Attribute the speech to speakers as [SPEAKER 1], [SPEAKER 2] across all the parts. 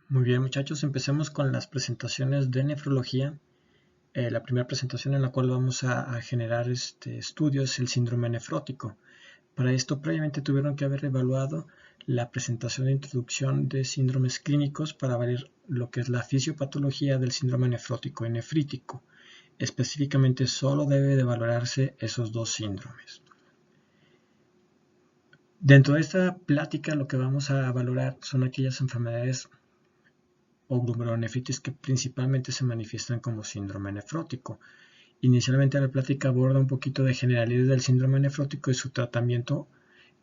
[SPEAKER 1] Muy bien, muchachos, empecemos con las presentaciones de nefrología. La primera presentación en la cual vamos a generar estudio es el síndrome nefrótico. Para esto, previamente tuvieron que haber evaluado la presentación de introducción de síndromes clínicos para ver lo que es la fisiopatología del síndrome nefrótico y nefrítico. Específicamente, solo debe de valorarse esos dos síndromes. Dentro de esta plática, lo que vamos a valorar son aquellas enfermedades o glomerulonefritis que principalmente se manifiestan como síndrome nefrótico. Inicialmente la plática aborda un poquito de generalidades del síndrome nefrótico y su tratamiento,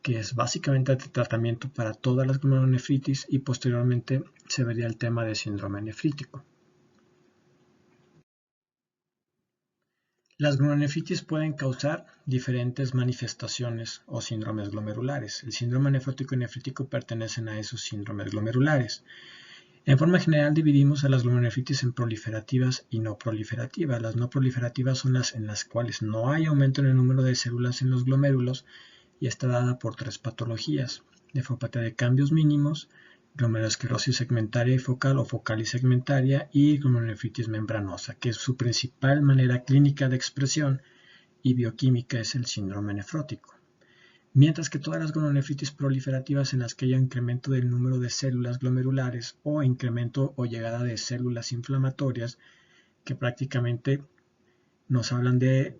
[SPEAKER 1] que es básicamente el tratamiento para todas las glomerulonefritis, y posteriormente se vería el tema de síndrome nefrítico. Las glomerulonefritis pueden causar diferentes manifestaciones o síndromes glomerulares. El síndrome nefrótico y nefrítico pertenecen a esos síndromes glomerulares. En forma general dividimos a las glomerulonefritis en proliferativas y no proliferativas. Las no proliferativas son las en las cuales no hay aumento en el número de células en los glomérulos y está dada por tres patologías: nefropatía de cambios mínimos, glomerulosclerosis segmentaria y focal o focal y segmentaria, y glomerulonefritis membranosa, que es su principal manera clínica de expresión y bioquímica es el síndrome nefrótico. Mientras que todas las glomerulonefritis proliferativas en las que haya incremento del número de células glomerulares o incremento o llegada de células inflamatorias, que prácticamente nos hablan de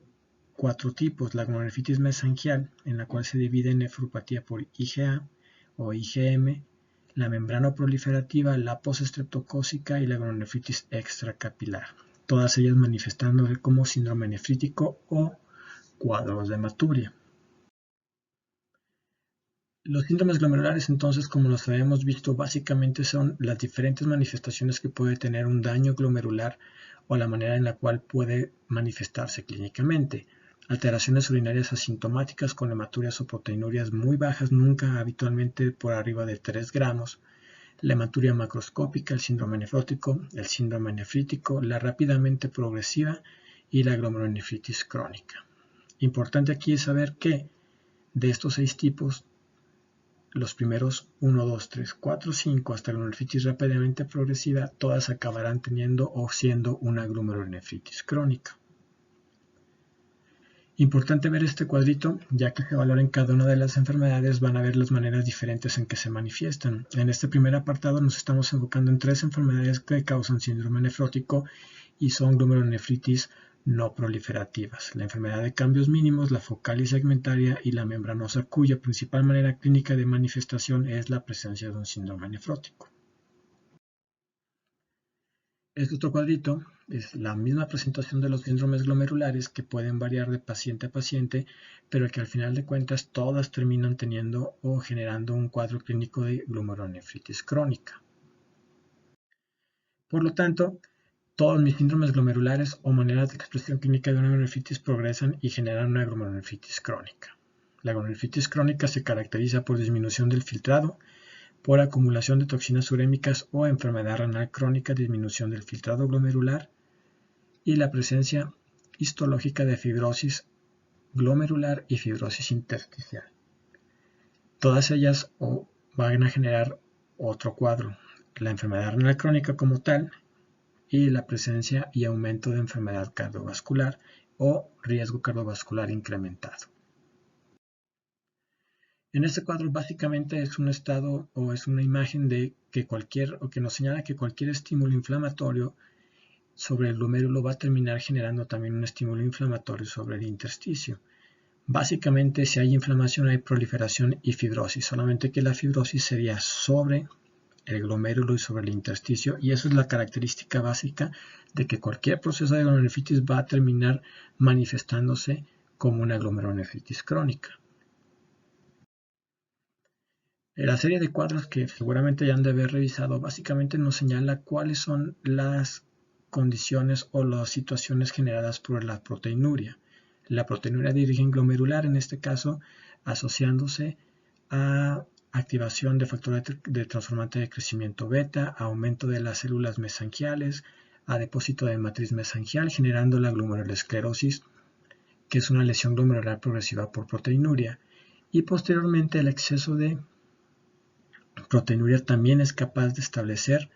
[SPEAKER 1] cuatro tipos: la glomerulonefritis mesangial, en la cual se divide en nefropatía por IgA o IgM, la membrana proliferativa, la postestreptocócica y la glomerulonefritis extracapilar, todas ellas manifestándose como síndrome nefrítico o cuadros de Maturia. Los síndromes glomerulares, entonces, como los habíamos visto, básicamente son las diferentes manifestaciones que puede tener un daño glomerular o la manera en la cual puede manifestarse clínicamente. Alteraciones urinarias asintomáticas con hematurias o proteinurias muy bajas, nunca habitualmente por arriba de 3 gramos, la hematuria macroscópica, el síndrome nefrótico, el síndrome nefrítico, la rápidamente progresiva y la glomerulonefritis crónica. Importante aquí es saber que de estos 6 tipos, los primeros 1, 2, 3, 4, 5 hasta la glomerulonefritis rápidamente progresiva, todas acabarán teniendo o siendo una glomerulonefritis crónica. Importante ver este cuadrito, ya que se valoren cada una de las enfermedades, van a ver las maneras diferentes en que se manifiestan. En este primer apartado nos estamos enfocando en 3 enfermedades que causan síndrome nefrótico y son glomerulonefritis no proliferativas: la enfermedad de cambios mínimos, la focal y segmentaria, y la membranosa, cuya principal manera clínica de manifestación es la presencia de un síndrome nefrótico. Este otro cuadrito es la misma presentación de los síndromes glomerulares, que pueden variar de paciente a paciente, pero que al final de cuentas todas terminan teniendo o generando un cuadro clínico de glomerulonefritis crónica. Por lo tanto, todos mis síndromes glomerulares o maneras de expresión clínica de una glomerulonefritis progresan y generan una glomerulonefritis crónica. La glomerulonefritis crónica se caracteriza por disminución del filtrado, por acumulación de toxinas urémicas o enfermedad renal crónica, disminución del filtrado glomerular y la presencia histológica de fibrosis glomerular y fibrosis intersticial. Todas ellas van a generar otro cuadro: la enfermedad renal crónica como tal y la presencia y aumento de enfermedad cardiovascular o riesgo cardiovascular incrementado. En este cuadro básicamente es un estado o es una imagen de que nos señala que cualquier estímulo inflamatorio sobre el glomérulo va a terminar generando también un estímulo inflamatorio sobre el intersticio. Básicamente, si hay inflamación hay proliferación y fibrosis, solamente que la fibrosis sería sobre el glomérulo y sobre el intersticio, y eso es la característica básica de que cualquier proceso de glomerulonefritis va a terminar manifestándose como una glomerulonefritis crónica. La serie de cuadros que seguramente ya han de haber revisado básicamente nos señala cuáles son las condiciones o las situaciones generadas por la proteinuria. La proteinuria de origen glomerular, en este caso, asociándose a activación de factor de transformante de crecimiento beta, aumento de las células mesangiales, a depósito de matriz mesangial, generando la glomerulosclerosis, que es una lesión glomerular progresiva por proteinuria, y posteriormente el exceso de proteinuria también es capaz de establecer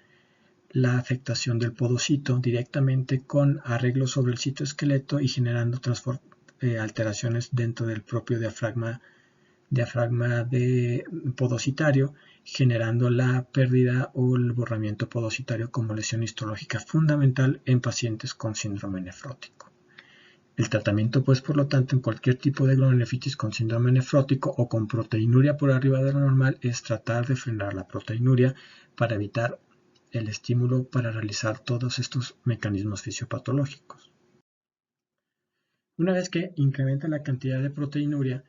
[SPEAKER 1] la afectación del podocito directamente con arreglos sobre el citoesqueleto y generando alteraciones dentro del propio diafragma de podocitario, generando la pérdida o el borramiento podocitario como lesión histológica fundamental en pacientes con síndrome nefrótico. El tratamiento, pues, por lo tanto, en cualquier tipo de glomerulonefritis con síndrome nefrótico o con proteinuria por arriba de lo normal es tratar de frenar la proteinuria para evitar el estímulo para realizar todos estos mecanismos fisiopatológicos. Una vez que incrementa la cantidad de proteinuria,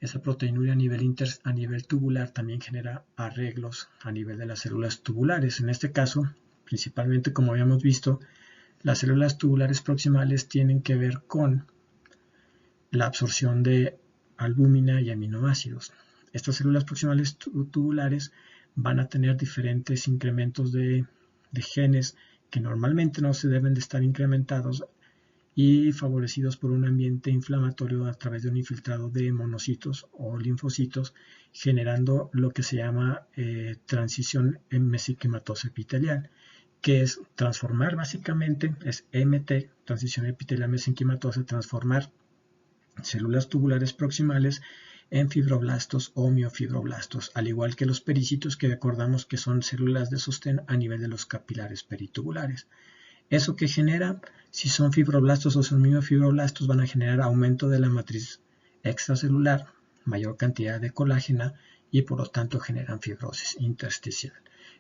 [SPEAKER 1] esa proteinuria a nivel tubular también genera arreglos a nivel de las células tubulares. En este caso, principalmente, como habíamos visto, las células tubulares proximales tienen que ver con la absorción de albúmina y aminoácidos. Estas células proximales tubulares van a tener diferentes incrementos de genes que normalmente no se deben de estar incrementados y favorecidos por un ambiente inflamatorio a través de un infiltrado de monocitos o linfocitos, generando lo que se llama transición en mesenquimatosa epitelial, que es transformar básicamente, es MT, transición epitelial mesenquimatosa, transformar células tubulares proximales en fibroblastos o miofibroblastos, al igual que los pericitos, que recordamos que son células de sostén a nivel de los capilares peritubulares. ¿Eso que genera? Si son fibroblastos o son miofibroblastos, van a generar aumento de la matriz extracelular, mayor cantidad de colágena y por lo tanto generan fibrosis intersticial.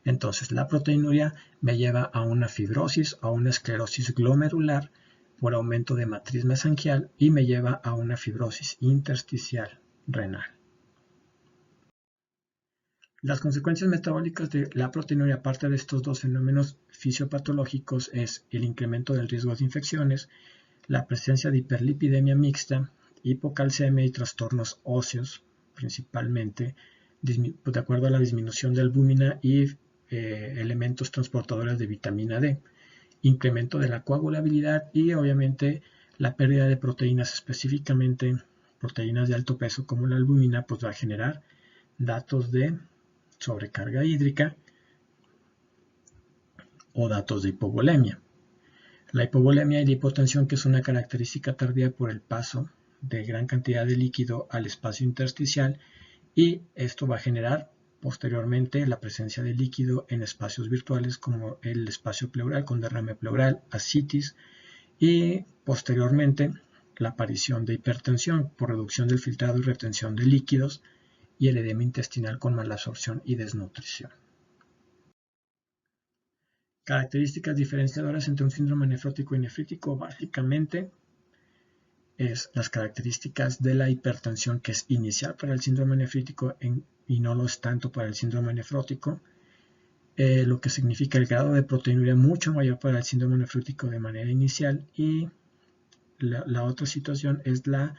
[SPEAKER 1] Entonces la proteinuria me lleva a una fibrosis, a una esclerosis glomerular por aumento de matriz mesangial y me lleva a una fibrosis intersticial renal. Las consecuencias metabólicas de la proteinuria, aparte de estos dos fenómenos fisiopatológicos, es el incremento del riesgo de infecciones, la presencia de hiperlipidemia mixta, hipocalcemia y trastornos óseos, principalmente de acuerdo a la disminución de albúmina y elementos transportadores de vitamina D, incremento de la coagulabilidad y obviamente la pérdida de proteínas, específicamente proteínas de alto peso como la albúmina, pues va a generar datos de sobrecarga hídrica o datos de hipovolemia. La hipovolemia y la hipotensión, que es una característica tardía por el paso de gran cantidad de líquido al espacio intersticial, y esto va a generar posteriormente la presencia de líquido en espacios virtuales como el espacio pleural con derrame pleural, ascitis, y posteriormente la aparición de hipertensión por reducción del filtrado y retención de líquidos y el edema intestinal con malabsorción y desnutrición. Características diferenciadoras entre un síndrome nefrótico y nefrítico básicamente es las características de la hipertensión, que es inicial para el síndrome nefrítico y no lo es tanto para el síndrome nefrótico, lo que significa el grado de proteinuria mucho mayor para el síndrome nefrótico de manera inicial, y la otra situación es la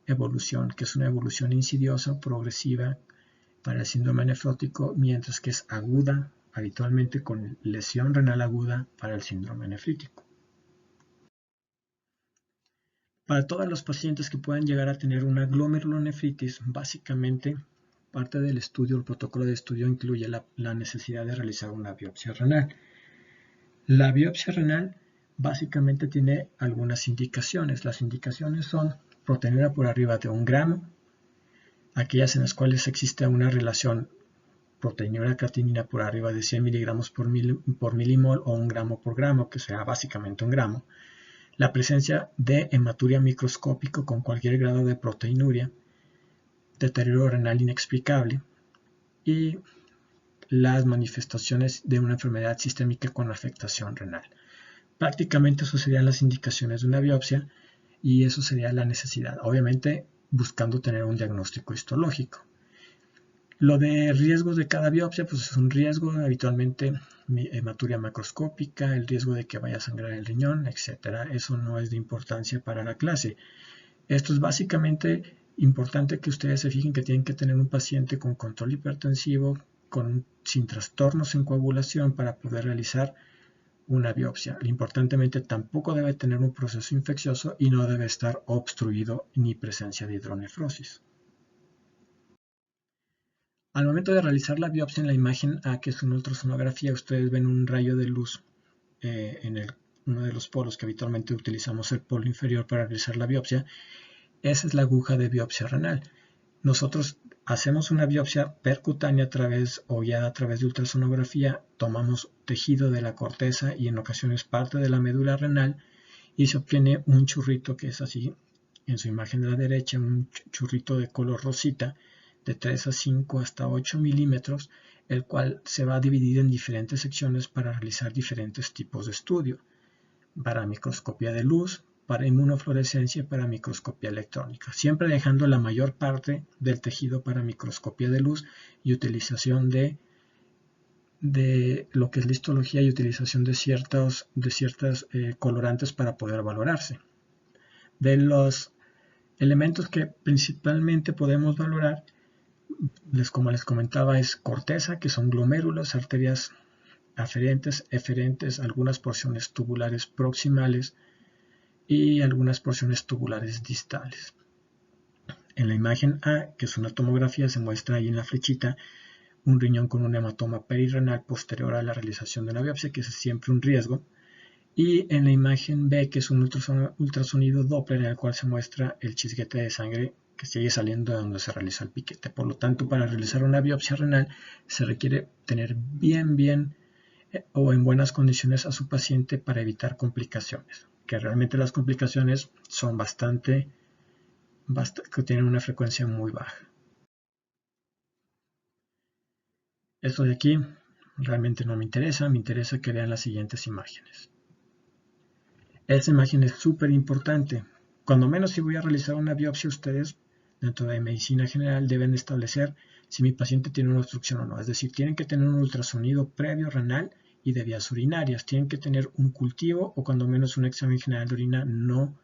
[SPEAKER 1] evolución, que es una evolución insidiosa, progresiva para el síndrome nefrótico, mientras que es aguda, habitualmente con lesión renal aguda para el síndrome nefrítico. Para todos los pacientes que puedan llegar a tener una glomerulonefritis, básicamente parte del estudio, el protocolo de estudio incluye la necesidad de realizar una biopsia renal. La biopsia renal básicamente tiene algunas indicaciones. Las indicaciones son proteinuria por arriba de 1 gramo, aquellas en las cuales existe una relación proteinuria creatinina por arriba de 100 miligramos por milimol o 1 gramo por gramo, que sea básicamente 1 gramo. La presencia de hematuria microscópico con cualquier grado de proteinuria, deterioro renal inexplicable y las manifestaciones de una enfermedad sistémica con afectación renal. Prácticamente eso serían las indicaciones de una biopsia y eso sería la necesidad, obviamente buscando tener un diagnóstico histológico. Lo de riesgos de cada biopsia, pues es un riesgo, habitualmente hematuria macroscópica, el riesgo de que vaya a sangrar el riñón, etc. Eso no es de importancia para la clase. Esto es básicamente importante que ustedes se fijen que tienen que tener un paciente con control hipertensivo, sin trastornos en coagulación para poder realizar una biopsia. Importantemente, tampoco debe tener un proceso infeccioso y no debe estar obstruido ni presencia de hidronefrosis. Al momento de realizar la biopsia en la imagen A, que es una ultrasonografía, ustedes ven un rayo de luz en uno de los polos que habitualmente utilizamos, el polo inferior, para realizar la biopsia. Esa es la aguja de biopsia renal. Nosotros hacemos una biopsia percutánea a través de ultrasonografía, tomamos tejido de la corteza y en ocasiones parte de la médula renal y se obtiene un churrito que es así, en su imagen de la derecha, un churrito de color rosita de 3 a 5 hasta 8 milímetros, el cual se va a dividir en diferentes secciones para realizar diferentes tipos de estudio, para microscopía de luz, para inmunofluorescencia y para microscopía electrónica, siempre dejando la mayor parte del tejido para microscopía de luz y utilización de lo que es la histología y utilización de ciertas colorantes para poder valorarse. De los elementos que principalmente podemos valorar, como les comentaba, es corteza, que son glomérulos, arterias aferentes, eferentes, algunas porciones tubulares proximales y algunas porciones tubulares distales. En la imagen A, que es una tomografía, se muestra ahí en la flechita un riñón con un hematoma perirrenal posterior a la realización de la biopsia, que es siempre un riesgo. Y en la imagen B, que es un ultrasonido Doppler, en el cual se muestra el chisguete de sangre que sigue saliendo de donde se realiza el piquete. Por lo tanto, para realizar una biopsia renal se requiere tener bien o en buenas condiciones a su paciente para evitar complicaciones, que realmente las complicaciones son que tienen una frecuencia muy baja. Esto de aquí realmente no me interesa que vean las siguientes imágenes. Esta imagen es súper importante. Cuando menos si voy a realizar una biopsia, ustedes dentro de medicina general deben establecer si mi paciente tiene una obstrucción o no. Es decir, tienen que tener un ultrasonido previo renal y de vías urinarias. Tienen que tener un cultivo o cuando menos un examen general de orina no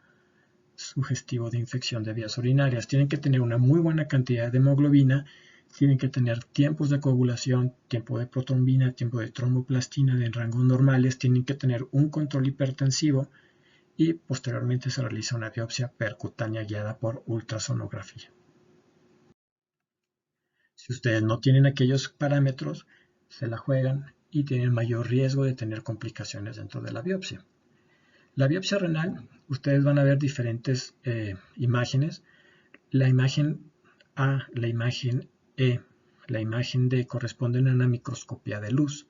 [SPEAKER 1] sugestivo de infección de vías urinarias. Tienen que tener una muy buena cantidad de hemoglobina. Tienen que tener tiempos de coagulación, tiempo de protrombina, tiempo de tromboplastina en rangos normales. Tienen que tener un control hipertensivo y posteriormente se realiza una biopsia percutánea guiada por ultrasonografía. Si ustedes no tienen aquellos parámetros, se la juegan y tienen mayor riesgo de tener complicaciones dentro de la biopsia. La biopsia renal, ustedes van a ver diferentes imágenes. La imagen A, la imagen E, la imagen D corresponden a una microscopía de luz.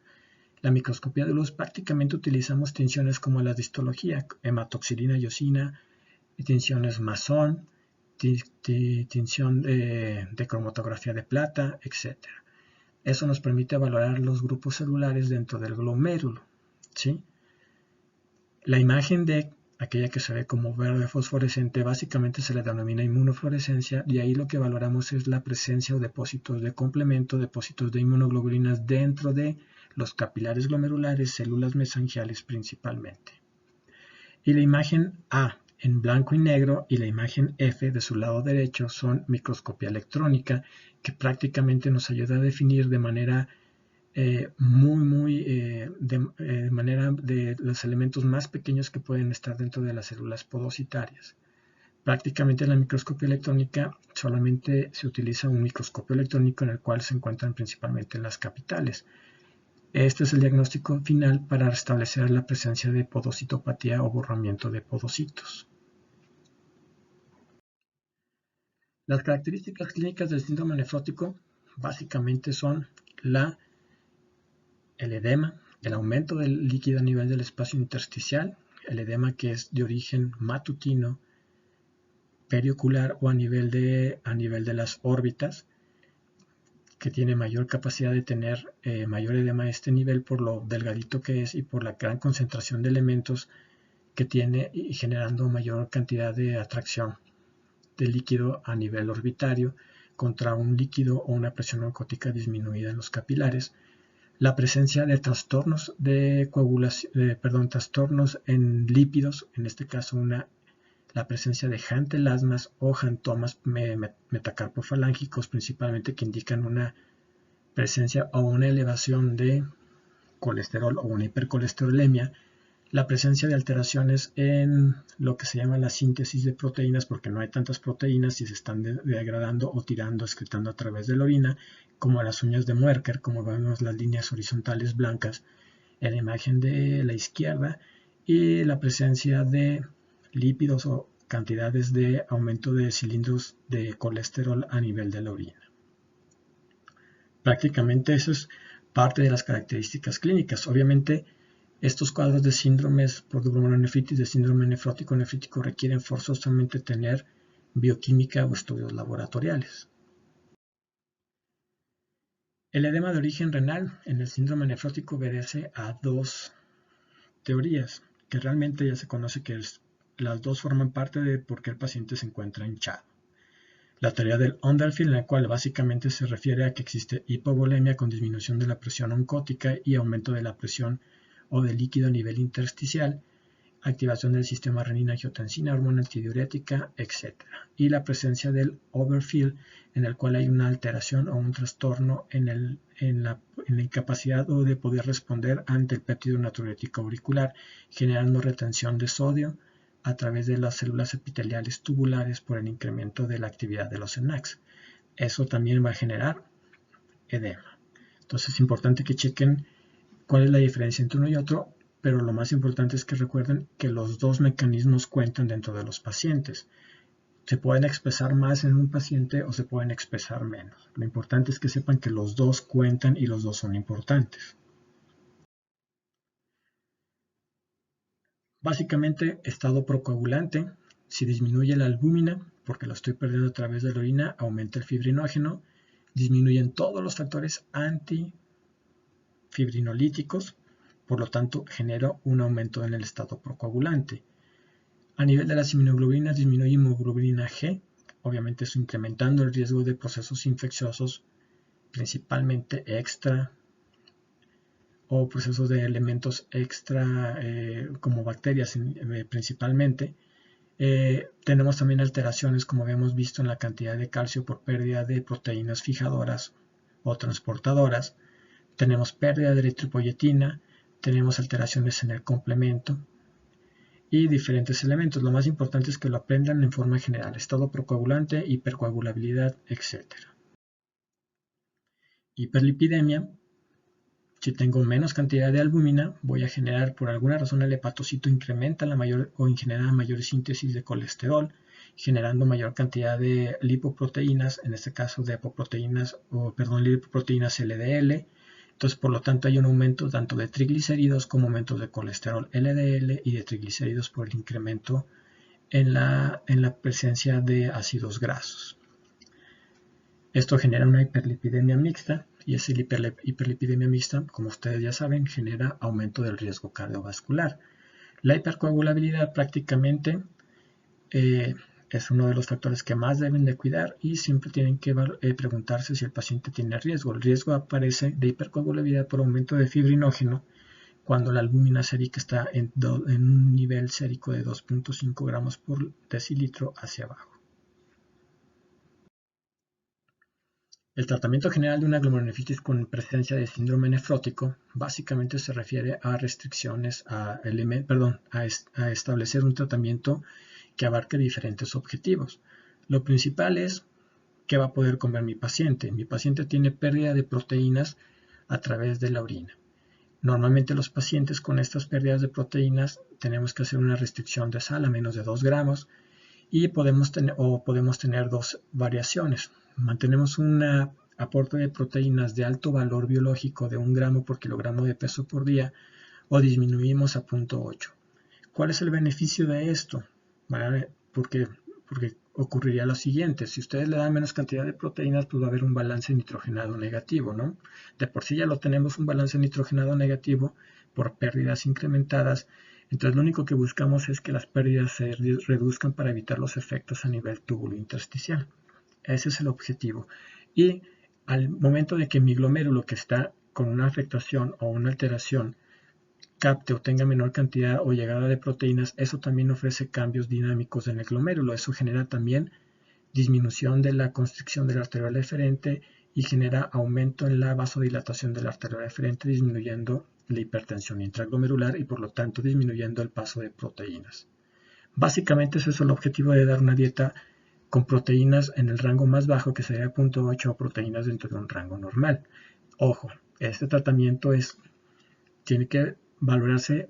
[SPEAKER 1] La microscopía de luz prácticamente utilizamos tinciones como la de histología, hematoxilina y eosina, tinciones Masson, tinción de cromatografía de plata, etc. Eso nos permite valorar los grupos celulares dentro del glomérulo, ¿sí? La imagen de aquella que se ve como verde fosforescente básicamente se le denomina inmunofluorescencia y ahí lo que valoramos es la presencia o depósitos de complemento, depósitos de inmunoglobulinas dentro de los capilares glomerulares, células mesangiales principalmente. Y la imagen A en blanco y negro y la imagen F de su lado derecho son microscopía electrónica, que prácticamente nos ayuda a definir de manera de manera de los elementos más pequeños que pueden estar dentro de las células podocitarias. Prácticamente en la microscopía electrónica solamente se utiliza un microscopio electrónico en el cual se encuentran principalmente las capitales. Este es el diagnóstico final para restablecer la presencia de podocitopatía o borramiento de podocitos. Las características clínicas del síndrome nefrótico básicamente son el edema, el aumento del líquido a nivel del espacio intersticial, el edema que es de origen matutino, periocular o a nivel de las órbitas, que tiene mayor capacidad de tener mayor edema a este nivel por lo delgadito que es y por la gran concentración de elementos que tiene y generando mayor cantidad de atracción de líquido a nivel orbitario contra un líquido o una presión oncótica disminuida en los capilares. La presencia de trastornos de coagulación, trastornos en lípidos, en este caso la presencia de jantelasmas o jantomas metacarpofalángicos principalmente, que indican una presencia o una elevación de colesterol o una hipercolesterolemia, la presencia de alteraciones en lo que se llama la síntesis de proteínas, porque no hay tantas proteínas y se están degradando o tirando, excretando a través de la orina, como las uñas de Muerker, como vemos las líneas horizontales blancas en la imagen de la izquierda, y la presencia de lípidos o cantidades de aumento de cilindros de colesterol a nivel de la orina. Prácticamente eso es parte de las características clínicas. Obviamente, estos cuadros de síndromes por glomerulonefritis, de síndrome nefrótico requieren forzosamente tener bioquímica o estudios laboratoriales. El edema de origen renal en el síndrome nefrótico obedece a dos teorías, que realmente ya se conoce que las dos forman parte de por qué el paciente se encuentra hinchado. La teoría del Underfield, en la cual básicamente se refiere a que existe hipovolemia con disminución de la presión oncótica y aumento de la presión o del líquido a nivel intersticial, activación del sistema renina-angiotensina, hormona antidiurética, etc. Y la presencia del Overfield, en el cual hay una alteración o un trastorno en la incapacidad o de poder responder ante el péptido natriurético auricular, generando retención de sodio a través de las células epiteliales tubulares por el incremento de la actividad de los NACs. Eso también va a generar edema. Entonces es importante que chequen cuál es la diferencia entre uno y otro, pero lo más importante es que recuerden que los dos mecanismos cuentan dentro de los pacientes. Se pueden expresar más en un paciente o se pueden expresar menos. Lo importante es que sepan que los dos cuentan y los dos son importantes. Básicamente, estado procoagulante. Si disminuye la albúmina, porque lo estoy perdiendo a través de la orina, aumenta el fibrinógeno, disminuyen todos los factores antifibrinolíticos, por lo tanto genera un aumento en el estado procoagulante. A nivel de las inmunoglobulinas disminuye hemoglobina G, obviamente eso incrementando el riesgo de procesos infecciosos, principalmente extra o procesos de elementos extra como bacterias principalmente. Tenemos también alteraciones, como habíamos visto, en la cantidad de calcio por pérdida de proteínas fijadoras o transportadoras. Tenemos pérdida de eritropoyetina, tenemos alteraciones en el complemento y diferentes elementos. Lo más importante es que lo aprendan en forma general: estado procoagulante, hipercoagulabilidad, etc. Hiperlipidemia. Si tengo menos cantidad de albúmina, voy a generar, por alguna razón, el hepatocito incrementa genera mayor síntesis de colesterol, generando mayor cantidad de lipoproteínas, en este caso de lipoproteínas LDL. Entonces, por lo tanto, hay un aumento tanto de triglicéridos como aumento de colesterol LDL y de triglicéridos por el incremento en la presencia de ácidos grasos. Esto genera una hiperlipidemia mixta, y esa hiperlipidemia mixta, como ustedes ya saben, genera aumento del riesgo cardiovascular. La hipercoagulabilidad prácticamente es uno de los factores que más deben de cuidar y siempre tienen que preguntarse si el paciente tiene riesgo. El riesgo aparece de hipercoagulabilidad por aumento de fibrinógeno cuando la albúmina sérica está en un nivel sérico de 2.5 gramos por decilitro hacia abajo. El tratamiento general de una glomerulonefritis con presencia de síndrome nefrótico básicamente se refiere a restricciones a establecer un tratamiento que abarque diferentes objetivos. Lo principal es qué va a poder comer mi paciente. Mi paciente tiene pérdida de proteínas a través de la orina. Normalmente los pacientes con estas pérdidas de proteínas tenemos que hacer una restricción de sal a menos de 2 gramos y podemos tener dos variaciones. Mantenemos un aporte de proteínas de alto valor biológico de 1 gramo por kilogramo de peso por día o disminuimos a 0.8. ¿Cuál es el beneficio de esto? Porque ocurriría lo siguiente: si ustedes le dan menos cantidad de proteínas, pues va a haber un balance nitrogenado negativo, ¿no? De por sí ya lo tenemos un balance nitrogenado negativo por pérdidas incrementadas. Entonces lo único que buscamos es que las pérdidas se reduzcan para evitar los efectos a nivel túbulo intersticial. Ese es el objetivo. Y al momento de que mi glomérulo, que está con una afectación o una alteración, capte o tenga menor cantidad o llegada de proteínas, eso también ofrece cambios dinámicos en el glomérulo. Eso genera también disminución de la constricción de la arteriola eferente y genera aumento en la vasodilatación de la arteria deferente, disminuyendo la hipertensión intraglomerular y por lo tanto disminuyendo el paso de proteínas. Básicamente ese es el objetivo de dar una dieta con proteínas en el rango más bajo, que sería 0.8, o proteínas dentro de un rango normal. Ojo, este tratamiento tiene que valorarse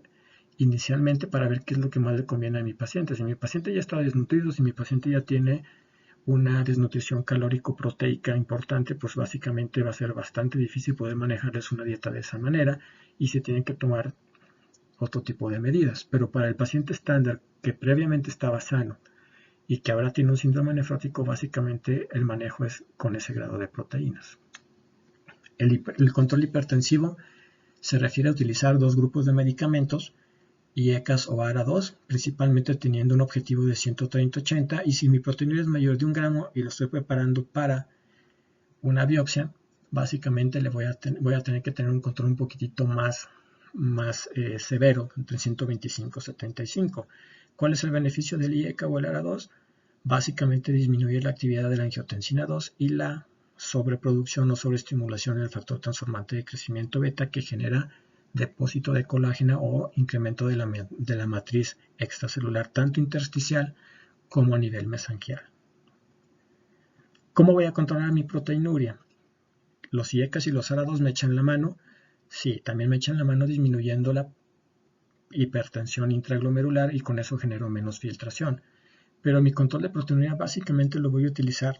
[SPEAKER 1] inicialmente para ver qué es lo que más le conviene a mi paciente. Si mi paciente ya está desnutrido, si mi paciente ya tiene una desnutrición calórico-proteica importante, pues básicamente va a ser bastante difícil poder manejarles una dieta de esa manera y se tienen que tomar otro tipo de medidas. Pero para el paciente estándar que previamente estaba sano y que ahora tiene un síndrome nefrótico, básicamente el manejo es con ese grado de proteínas. El control hipertensivo se refiere a utilizar dos grupos de medicamentos, IECAS o ARA2, principalmente teniendo un objetivo de 130-80, y si mi proteinúria es mayor de 1 gramo y lo estoy preparando para una biopsia, básicamente voy a tener que tener un control un poquitito más severo, entre 125 y 75. ¿Cuál es el beneficio del IECA o el ARA2? Básicamente disminuir la actividad de la angiotensina 2 y la sobreproducción o sobreestimulación del factor transformante de crecimiento beta, que genera depósito de colágeno o incremento de la matriz extracelular, tanto intersticial como a nivel mesangial. ¿Cómo voy a controlar mi proteinuria? ¿Los IECAS y los ARA2 me echan la mano? Sí, también me echan la mano disminuyendo la hipertensión intraglomerular y con eso genero menos filtración. Pero mi control de proteinuria básicamente lo voy a utilizar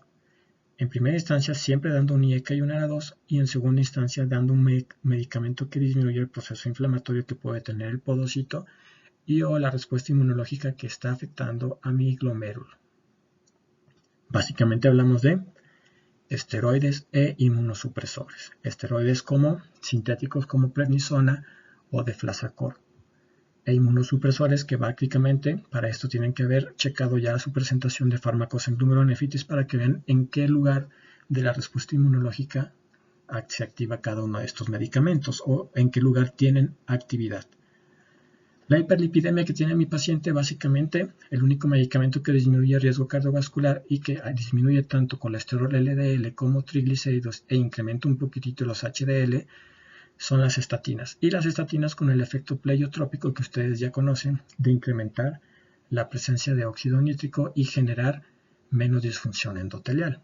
[SPEAKER 1] en primera instancia siempre dando un IECA y un ARA2, y en segunda instancia dando un medicamento que disminuye el proceso inflamatorio que puede tener el podocito y o la respuesta inmunológica que está afectando a mi glomérulo. Básicamente hablamos de esteroides e inmunosupresores. Esteroides como sintéticos como prednisona o deflazacort, e inmunosupresores que básicamente para esto tienen que haber checado ya su presentación de fármacos en glomerulonefritis para que vean en qué lugar de la respuesta inmunológica se activa cada uno de estos medicamentos o en qué lugar tienen actividad. La hiperlipidemia que tiene mi paciente, básicamente el único medicamento que disminuye el riesgo cardiovascular y que disminuye tanto colesterol LDL como triglicéridos e incrementa un poquitito los HDL, son las estatinas. Y las estatinas con el efecto pleiotrópico que ustedes ya conocen, de incrementar la presencia de óxido nítrico y generar menos disfunción endotelial.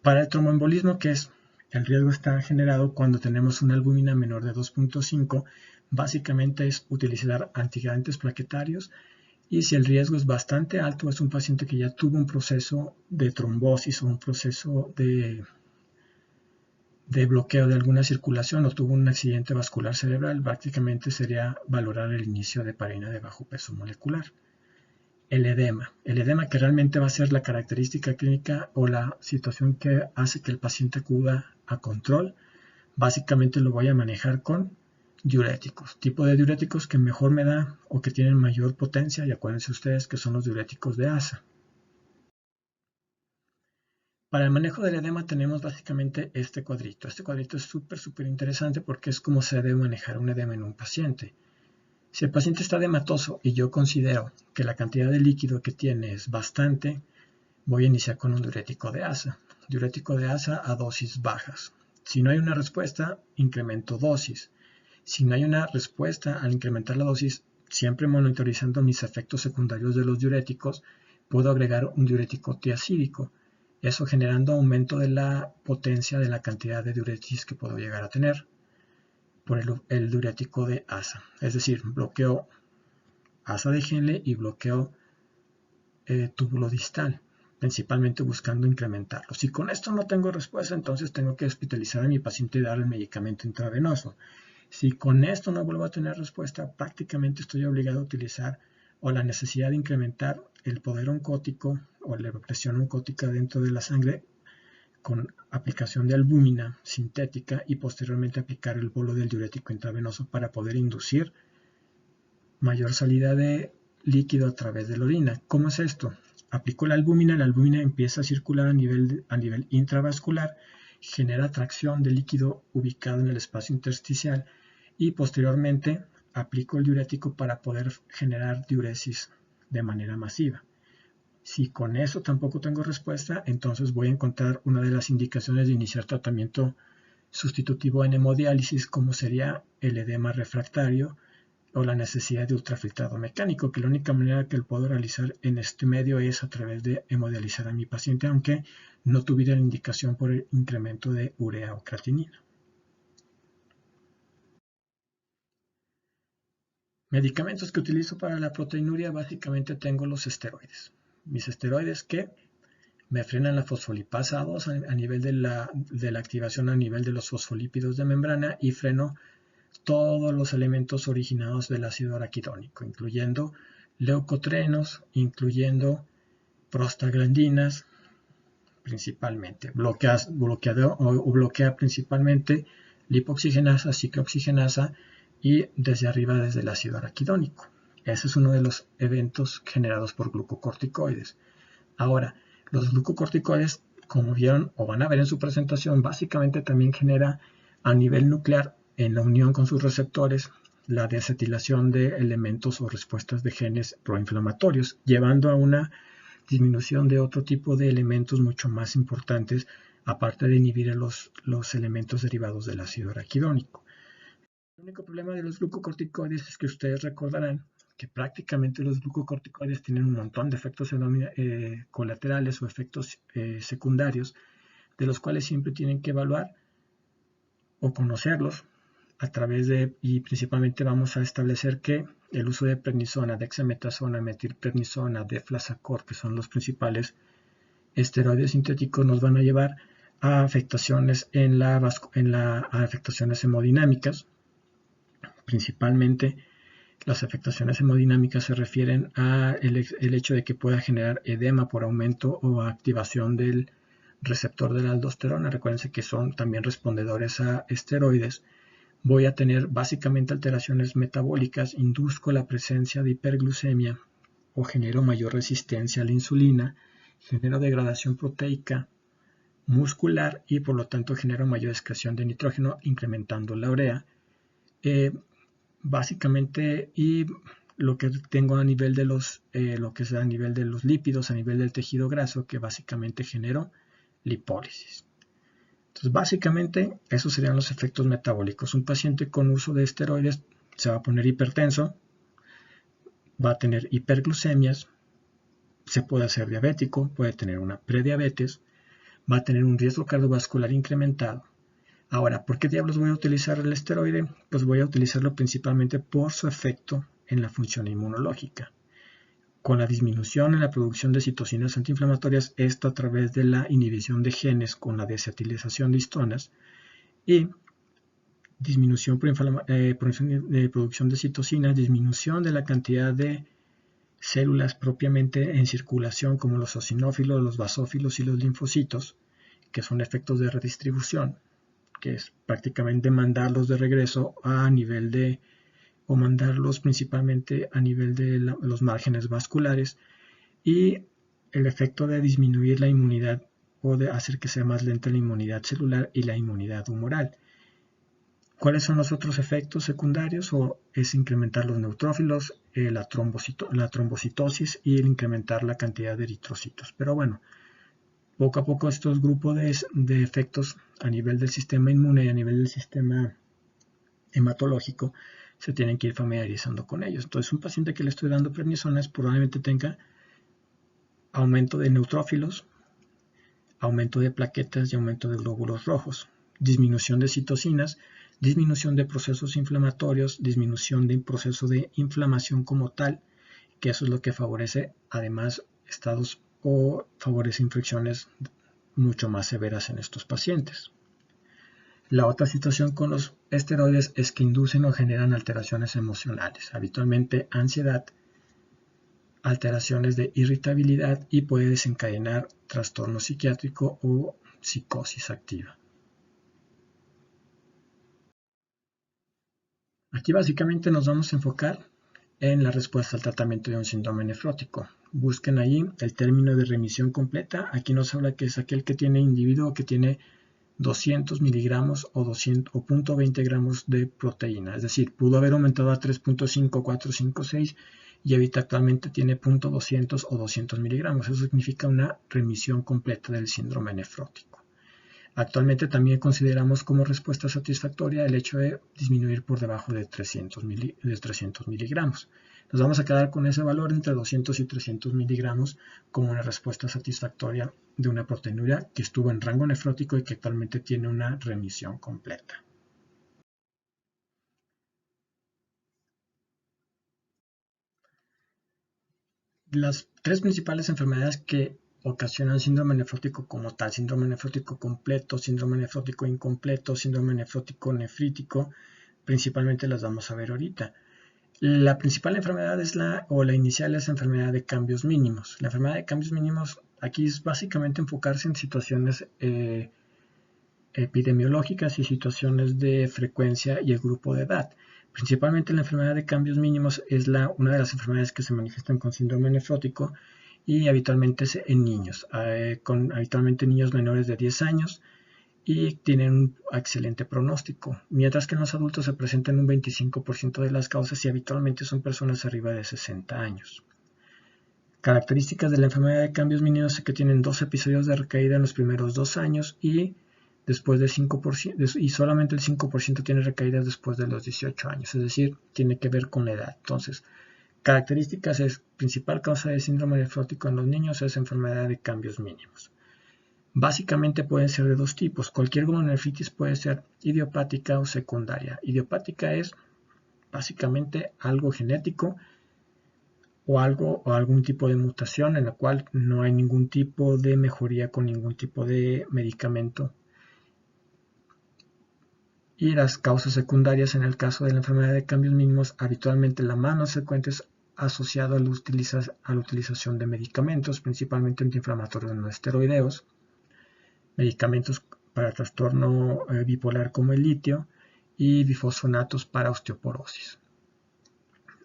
[SPEAKER 1] Para el tromboembolismo, que es el riesgo está generado cuando tenemos una albúmina menor de 2.5, básicamente es utilizar anticoagulantes plaquetarios, y si el riesgo es bastante alto, es un paciente que ya tuvo un proceso de trombosis o un proceso de bloqueo de alguna circulación o tuvo un accidente vascular cerebral, prácticamente sería valorar el inicio de heparina de bajo peso molecular. El edema que realmente va a ser la característica clínica o la situación que hace que el paciente acuda a control, básicamente lo voy a manejar con diuréticos, tipo de diuréticos que mejor me da o que tienen mayor potencia, y acuérdense ustedes que son los diuréticos de ASA. Para el manejo del edema tenemos básicamente este cuadrito. Este cuadrito es súper interesante porque es como se debe manejar un edema en un paciente. Si el paciente está edematoso y yo considero que la cantidad de líquido que tiene es bastante, voy a iniciar con un diurético de ASA. Diurético de ASA a dosis bajas. Si no hay una respuesta, incremento dosis. Si no hay una respuesta al incrementar la dosis, siempre monitorizando mis efectos secundarios de los diuréticos, puedo agregar un diurético tiacídico. Eso generando aumento de la potencia de la cantidad de diuresis que puedo llegar a tener por el diurético de ASA. Es decir, bloqueo ASA de Henle y bloqueo túbulo distal, principalmente buscando incrementarlo. Si con esto no tengo respuesta, entonces tengo que hospitalizar a mi paciente y darle el medicamento intravenoso. Si con esto no vuelvo a tener respuesta, prácticamente estoy obligado a utilizar o la necesidad de incrementar el poder oncótico o la presión oncótica dentro de la sangre con aplicación de albúmina sintética y posteriormente aplicar el bolo del diurético intravenoso para poder inducir mayor salida de líquido a través de la orina. ¿Cómo es esto? Aplico la albúmina empieza a circular a nivel intravascular, genera atracción de líquido ubicado en el espacio intersticial y posteriormente aplico el diurético para poder generar diuresis de manera masiva. Si con eso tampoco tengo respuesta, entonces voy a encontrar una de las indicaciones de iniciar tratamiento sustitutivo en hemodiálisis, como sería el edema refractario o la necesidad de ultrafiltrado mecánico, que la única manera que lo puedo realizar en este medio es a través de hemodializar a mi paciente, aunque no tuviera la indicación por el incremento de urea o creatinina. Medicamentos que utilizo para la proteinuria, básicamente tengo los esteroides. Mis esteroides que me frenan la fosfolipasa 2 a nivel de la activación a nivel de los fosfolípidos de membrana y freno todos los elementos originados del ácido araquidónico, incluyendo leucotrenos, incluyendo prostaglandinas, principalmente. Bloquea principalmente lipoxigenasa, ciclooxigenasa y desde arriba desde el ácido araquidónico. Ese es uno de los eventos generados por glucocorticoides. Ahora, los glucocorticoides, como vieron o van a ver en su presentación, básicamente también genera a nivel nuclear, en la unión con sus receptores, la desetilación de elementos o respuestas de genes proinflamatorios, llevando a una disminución de otro tipo de elementos mucho más importantes, aparte de inhibir los elementos derivados del ácido araquidónico. El único problema de los glucocorticoides es que ustedes recordarán que prácticamente los glucocorticoides tienen un montón de efectos colaterales o efectos secundarios, de los cuales siempre tienen que evaluar o conocerlos a través de, y principalmente vamos a establecer que el uso de prednisona, dexametasona, metilprednisona, deflazacort, que son los principales esteroides sintéticos, nos van a llevar a afectaciones afectaciones hemodinámicas. Principalmente las afectaciones hemodinámicas se refieren a el hecho de que pueda generar edema por aumento o activación del receptor de la aldosterona. Recuérdense que son también respondedores a esteroides. Voy a tener básicamente alteraciones metabólicas, induzco la presencia de hiperglucemia o genero mayor resistencia a la insulina, genero degradación proteica muscular y por lo tanto genero mayor excreción de nitrógeno, incrementando la urea. Básicamente, y lo que tengo a nivel de los lípidos, a nivel del tejido graso, que básicamente genero lipólisis. Entonces, básicamente, esos serían los efectos metabólicos. Un paciente con uso de esteroides se va a poner hipertenso, va a tener hiperglucemias, se puede hacer diabético, puede tener una prediabetes, va a tener un riesgo cardiovascular incrementado. Ahora, ¿por qué diablos voy a utilizar el esteroide? Pues voy a utilizarlo principalmente por su efecto en la función inmunológica. Con la disminución en la producción de citocinas antiinflamatorias, esto a través de la inhibición de genes con la desacetilización de histonas y disminución de producción de citocinas, disminución de la cantidad de células propiamente en circulación como los eosinófilos, los basófilos y los linfocitos, que son efectos de redistribución, que es prácticamente mandarlos de regreso a nivel de, o mandarlos principalmente a nivel de los márgenes vasculares, y el efecto de disminuir la inmunidad o de hacer que sea más lenta la inmunidad celular y la inmunidad humoral. ¿Cuáles son los otros efectos secundarios? O es incrementar los neutrófilos, la trombocitosis y el incrementar la cantidad de eritrocitos. Pero bueno, poco a poco estos grupos de efectos a nivel del sistema inmune y a nivel del sistema hematológico se tienen que ir familiarizando con ellos. Entonces, un paciente que le estoy dando prednisona probablemente tenga aumento de neutrófilos, aumento de plaquetas y aumento de glóbulos rojos, disminución de citocinas, disminución de procesos inflamatorios, disminución de proceso de inflamación como tal, que eso es lo que favorece además estados o favorece infecciones mucho más severas en estos pacientes. La otra situación con los esteroides es que inducen o generan alteraciones emocionales, habitualmente ansiedad, alteraciones de irritabilidad y puede desencadenar trastorno psiquiátrico o psicosis activa. Aquí básicamente nos vamos a enfocar en la respuesta al tratamiento de un síndrome nefrótico. Busquen ahí el término de remisión completa. Aquí nos habla que es aquel que tiene individuo que tiene 200 miligramos o 0.20 gramos de proteína. Es decir, pudo haber aumentado a 3.5, 4, 5, 6 y ahorita actualmente tiene 0.200 o 200 miligramos. Eso significa una remisión completa del síndrome nefrótico. Actualmente también consideramos como respuesta satisfactoria el hecho de disminuir por debajo de 300 miligramos. Nos vamos a quedar con ese valor entre 200 y 300 miligramos como una respuesta satisfactoria de una proteinuria que estuvo en rango nefrótico y que actualmente tiene una remisión completa. Las tres principales enfermedades que ocasionan síndrome nefrótico como tal: síndrome nefrótico completo, síndrome nefrótico incompleto, síndrome nefrótico nefrítico, principalmente las vamos a ver ahorita. La principal enfermedad es la inicial es la enfermedad de cambios mínimos. La enfermedad de cambios mínimos aquí es básicamente enfocarse en situaciones epidemiológicas y situaciones de frecuencia y el grupo de edad. Principalmente la enfermedad de cambios mínimos es una de las enfermedades que se manifiestan con síndrome nefrótico y habitualmente es en niños, habitualmente niños menores de 10 años y tienen un excelente pronóstico, mientras que en los adultos se presentan un 25% de las causas y habitualmente son personas arriba de 60 años. Características de la enfermedad de cambios mínimos es que tienen 2 episodios de recaída en los primeros 2 años y después del 5%, y solamente el 5% tiene recaídas después de los 18 años, es decir, tiene que ver con la edad. Entonces, características es: principal causa de síndrome nefrótico en los niños es enfermedad de cambios mínimos. Básicamente pueden ser de dos tipos. Cualquier glomerulonefritis puede ser idiopática o secundaria. Idiopática es básicamente algo genético o algún tipo de mutación en la cual no hay ningún tipo de mejoría con ningún tipo de medicamento. Y las causas secundarias en el caso de la enfermedad de cambios mínimos, habitualmente la más frecuente es asociada a la utilización de medicamentos, principalmente antiinflamatorios no esteroideos, medicamentos para trastorno bipolar como el litio y bifosfonatos para osteoporosis.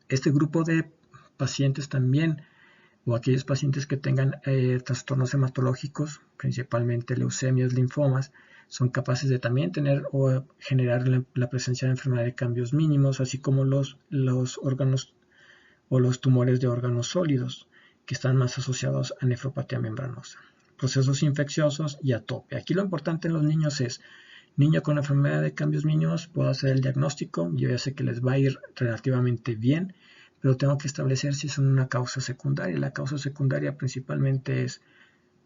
[SPEAKER 1] Este grupo de pacientes también, o aquellos pacientes que tengan trastornos hematológicos, principalmente leucemias, linfomas, son capaces de también tener o generar la presencia de enfermedad de cambios mínimos, así como los órganos o los tumores de órganos sólidos, que están más asociados a nefropatía membranosa, procesos infecciosos y atopia. Aquí lo importante en los niños es: niño con enfermedad de cambios mínimos, puedo hacer el diagnóstico, yo ya sé que les va a ir relativamente bien, pero tengo que establecer si son una causa secundaria. La causa secundaria principalmente es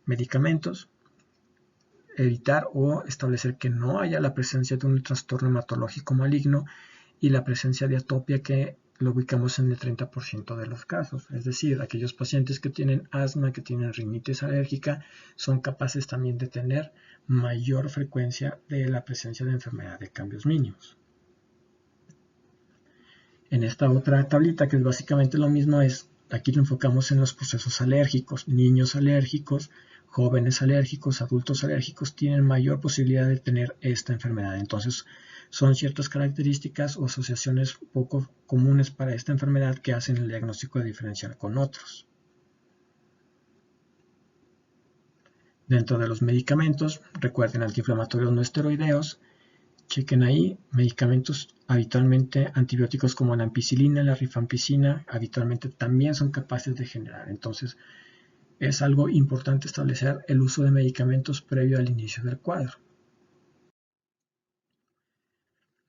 [SPEAKER 1] medicamentos, evitar o establecer que no haya la presencia de un trastorno hematológico maligno y la presencia de atopia, que lo ubicamos en el 30% de los casos. Es decir, aquellos pacientes que tienen asma, que tienen rinitis alérgica, son capaces también de tener mayor frecuencia de la presencia de enfermedad de cambios mínimos. En esta otra tablita, que es básicamente lo mismo, aquí lo enfocamos en los procesos alérgicos. Niños alérgicos, jóvenes alérgicos, adultos alérgicos tienen mayor posibilidad de tener esta enfermedad. Entonces, son ciertas características o asociaciones poco comunes para esta enfermedad que hacen el diagnóstico diferencial con otros. Dentro de los medicamentos, recuerden antiinflamatorios no esteroideos. Chequen ahí, medicamentos habitualmente antibióticos como la ampicilina, la rifampicina, habitualmente también son capaces de generar. Entonces, es algo importante establecer el uso de medicamentos previo al inicio del cuadro.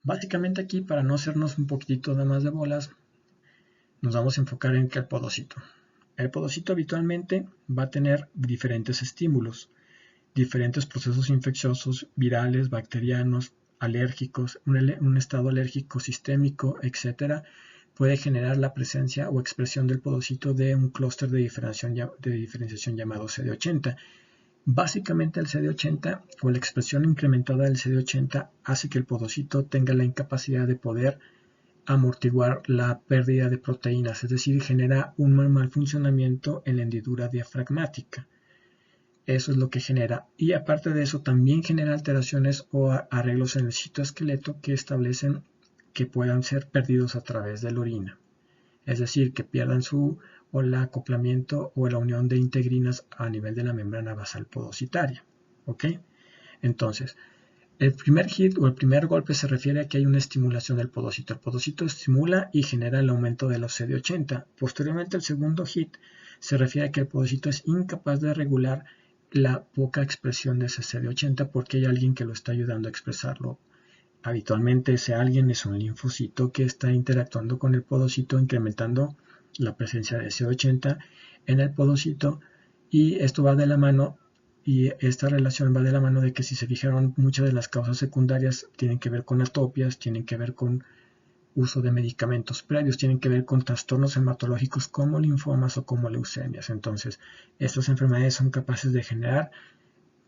[SPEAKER 1] Básicamente aquí, para no hacernos un poquitito de más de bolas, nos vamos a enfocar en el podocito. El podocito habitualmente va a tener diferentes estímulos, diferentes procesos infecciosos, virales, bacterianos, alérgicos, un estado alérgico sistémico, etc., puede generar la presencia o expresión del podocito de un clúster de diferenciación llamado CD80. Básicamente el CD80 o la expresión incrementada del CD80 hace que el podocito tenga la incapacidad de poder amortiguar la pérdida de proteínas, es decir, genera un mal funcionamiento en la hendidura diafragmática. Eso es lo que genera, y aparte de eso también genera alteraciones o arreglos en el citoesqueleto que establecen que puedan ser perdidos a través de la orina, es decir, que pierdan el acoplamiento o la unión de integrinas a nivel de la membrana basal podocitaria. ¿Ok? Entonces, El primer hit o el primer golpe se refiere a que hay una estimulación del podócito. El podócito estimula y genera el aumento de los CD80. Posteriormente, el segundo hit se refiere a que el podócito es incapaz de regular la poca expresión de ese CD80 porque hay alguien que lo está ayudando a expresarlo. Habitualmente ese alguien es un linfocito que está interactuando con el podócito, incrementando la presencia de CD80 en el podócito, y esto va de la mano. Y esta relación va de la mano de que, si se fijaron, muchas de las causas secundarias tienen que ver con atopias, tienen que ver con uso de medicamentos previos, tienen que ver con trastornos hematológicos como linfomas o como leucemias. Entonces, estas enfermedades son capaces de generar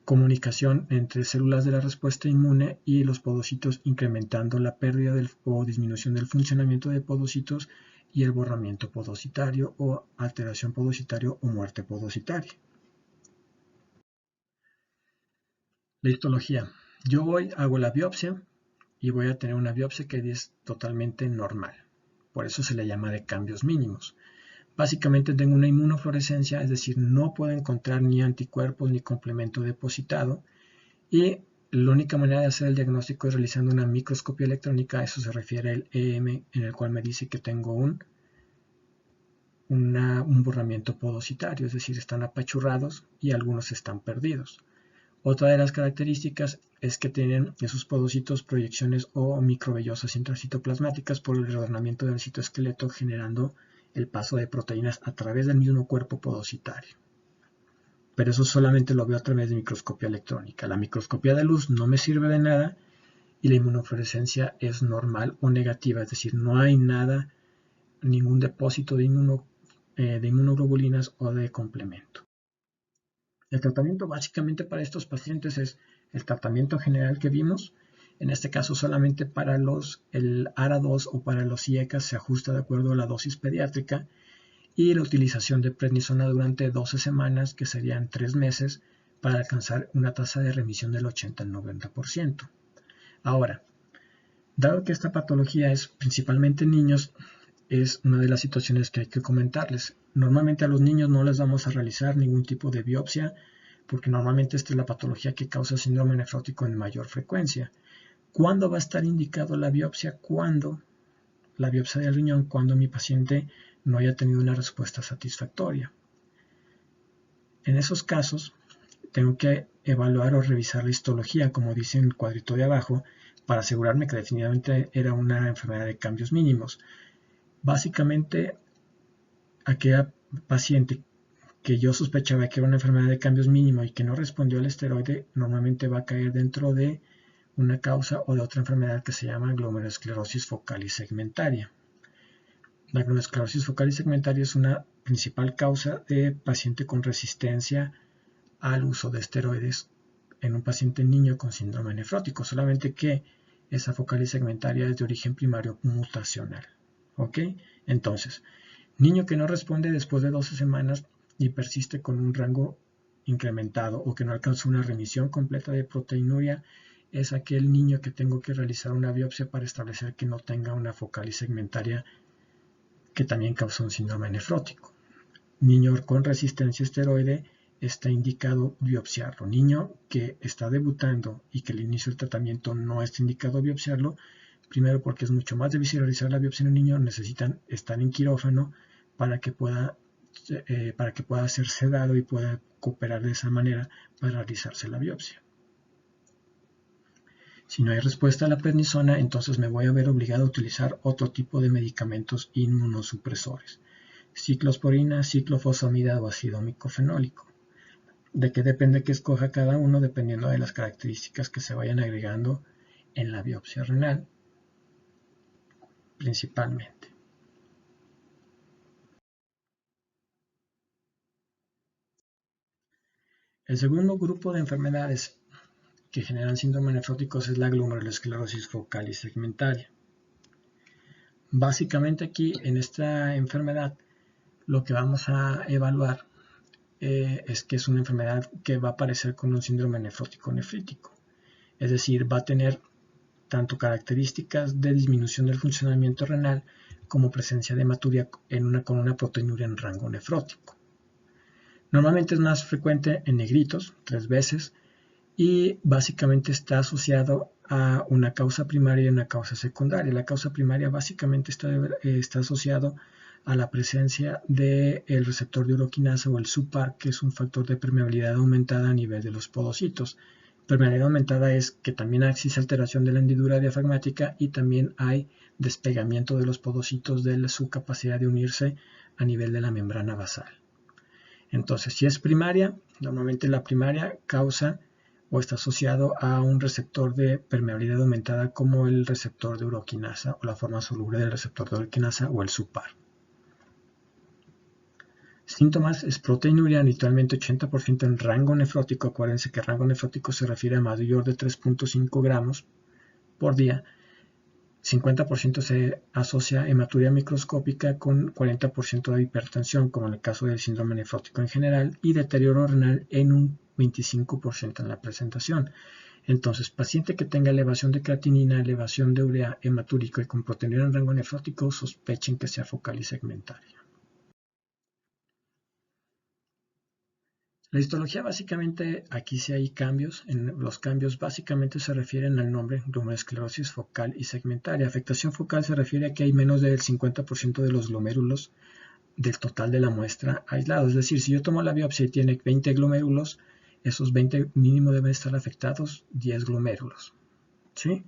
[SPEAKER 1] comunicación entre células de la respuesta inmune y los podocitos, incrementando la pérdida o disminución del funcionamiento de podocitos y el borramiento podocitario o alteración podocitaria o muerte podocitaria. La histología. Yo hago la biopsia y voy a tener una biopsia que es totalmente normal. Por eso se le llama de cambios mínimos. Básicamente tengo una inmunofluorescencia, es decir, no puedo encontrar ni anticuerpos ni complemento depositado, y la única manera de hacer el diagnóstico es realizando una microscopía electrónica. Eso se refiere al EM, en el cual me dice que tengo un borramiento podocitario, es decir, están apachurrados y algunos están perdidos. Otra de las características es que tienen esos podocitos proyecciones o microvellosas intracitoplasmáticas por el reordenamiento del citoesqueleto, generando el paso de proteínas a través del mismo cuerpo podocitario. Pero eso solamente lo veo a través de microscopía electrónica. La microscopía de luz no me sirve de nada y la inmunofluorescencia es normal o negativa, es decir, no hay nada, ningún depósito de inmunoglobulinas o de complemento. El tratamiento básicamente para estos pacientes es el tratamiento general que vimos. En este caso solamente para el ARA2 o para los IECAS se ajusta de acuerdo a la dosis pediátrica, y la utilización de prednisona durante 12 semanas, que serían 3 meses, para alcanzar una tasa de remisión del 80 al 90%. Ahora, dado que esta patología es principalmente en niños, es una de las situaciones que hay que comentarles. Normalmente a los niños no les vamos a realizar ningún tipo de biopsia, porque normalmente esta es la patología que causa síndrome nefrótico en mayor frecuencia. ¿Cuándo va a estar indicado la biopsia? Cuando la biopsia del riñón, cuando mi paciente no haya tenido una respuesta satisfactoria. En esos casos, tengo que evaluar o revisar la histología, como dice en el cuadrito de abajo, para asegurarme que definitivamente era una enfermedad de cambios mínimos. Básicamente, aquella paciente que yo sospechaba que era una enfermedad de cambios mínimos y que no respondió al esteroide, normalmente va a caer dentro de una causa o de otra enfermedad que se llama glomerulosclerosis focal y segmentaria. La glomerulosclerosis focal y segmentaria es una principal causa de paciente con resistencia al uso de esteroides en un paciente niño con síndrome nefrótico, solamente que esa focal y segmentaria es de origen primario mutacional. ¿Ok? Entonces, niño que no responde después de 12 semanas y persiste con un rango incrementado o que no alcanza una remisión completa de proteinuria, es aquel niño que tengo que realizar una biopsia para establecer que no tenga una focal y segmentaria que también causa un síndrome nefrótico. Niño con resistencia a esteroide, está indicado biopsiarlo. Niño que está debutando y que al inicio del tratamiento no está indicado biopsiarlo, primero porque es mucho más difícil realizar la biopsia en un niño, necesitan estar en quirófano para que pueda ser sedado y pueda cooperar de esa manera para realizarse la biopsia. Si no hay respuesta a la prednisona, entonces me voy a ver obligado a utilizar otro tipo de medicamentos inmunosupresores: ciclosporina, ciclofosfamida o ácido micofenólico. ¿De qué depende que escoja cada uno? Dependiendo de las características que se vayan agregando en la biopsia renal, principalmente. El segundo grupo de enfermedades que generan síndrome nefróticos es la glomerulosclerosis focal y segmentaria. Básicamente aquí en esta enfermedad lo que vamos a evaluar es que es una enfermedad que va a aparecer con un síndrome nefrótico nefrítico. Es decir, va a tener tanto características de disminución del funcionamiento renal como presencia de hematuria con una proteinuria en rango nefrótico. Normalmente es más frecuente en negritos, 3 veces, y básicamente está asociado a una causa primaria y una causa secundaria. La causa primaria básicamente está asociado a la presencia del receptor de uroquinasa o el SUPAR, que es un factor de permeabilidad aumentada a nivel de los podocitos. Permeabilidad aumentada es que también existe alteración de la hendidura diafragmática y también hay despegamiento de los podocitos de su capacidad de unirse a nivel de la membrana basal. Entonces, si es primaria, normalmente la primaria causa o está asociado a un receptor de permeabilidad aumentada como el receptor de uroquinasa o la forma soluble del receptor de uroquinasa o el SUPAR. Síntomas es proteinuria, habitualmente 80% en rango nefrótico. Acuérdense que rango nefrótico se refiere a mayor de 3.5 gramos por día. 50% se asocia a hematuria microscópica con 40% de hipertensión, como en el caso del síndrome nefrótico en general, y deterioro renal en un 25% en la presentación. Entonces, paciente que tenga elevación de creatinina, elevación de urea, hematúrico y con proteinuria en rango nefrótico, sospechen que sea focal y segmentaria. La histología básicamente, aquí sí hay cambios. Los cambios básicamente se refieren al nombre, glomerulosclerosis focal y segmentaria. Afectación focal se refiere a que hay menos del 50% de los glomérulos del total de la muestra aislados. Es decir, si yo tomo la biopsia y tiene 20 glomérulos, esos 20 mínimo deben estar afectados 10 glomérulos, ¿sí?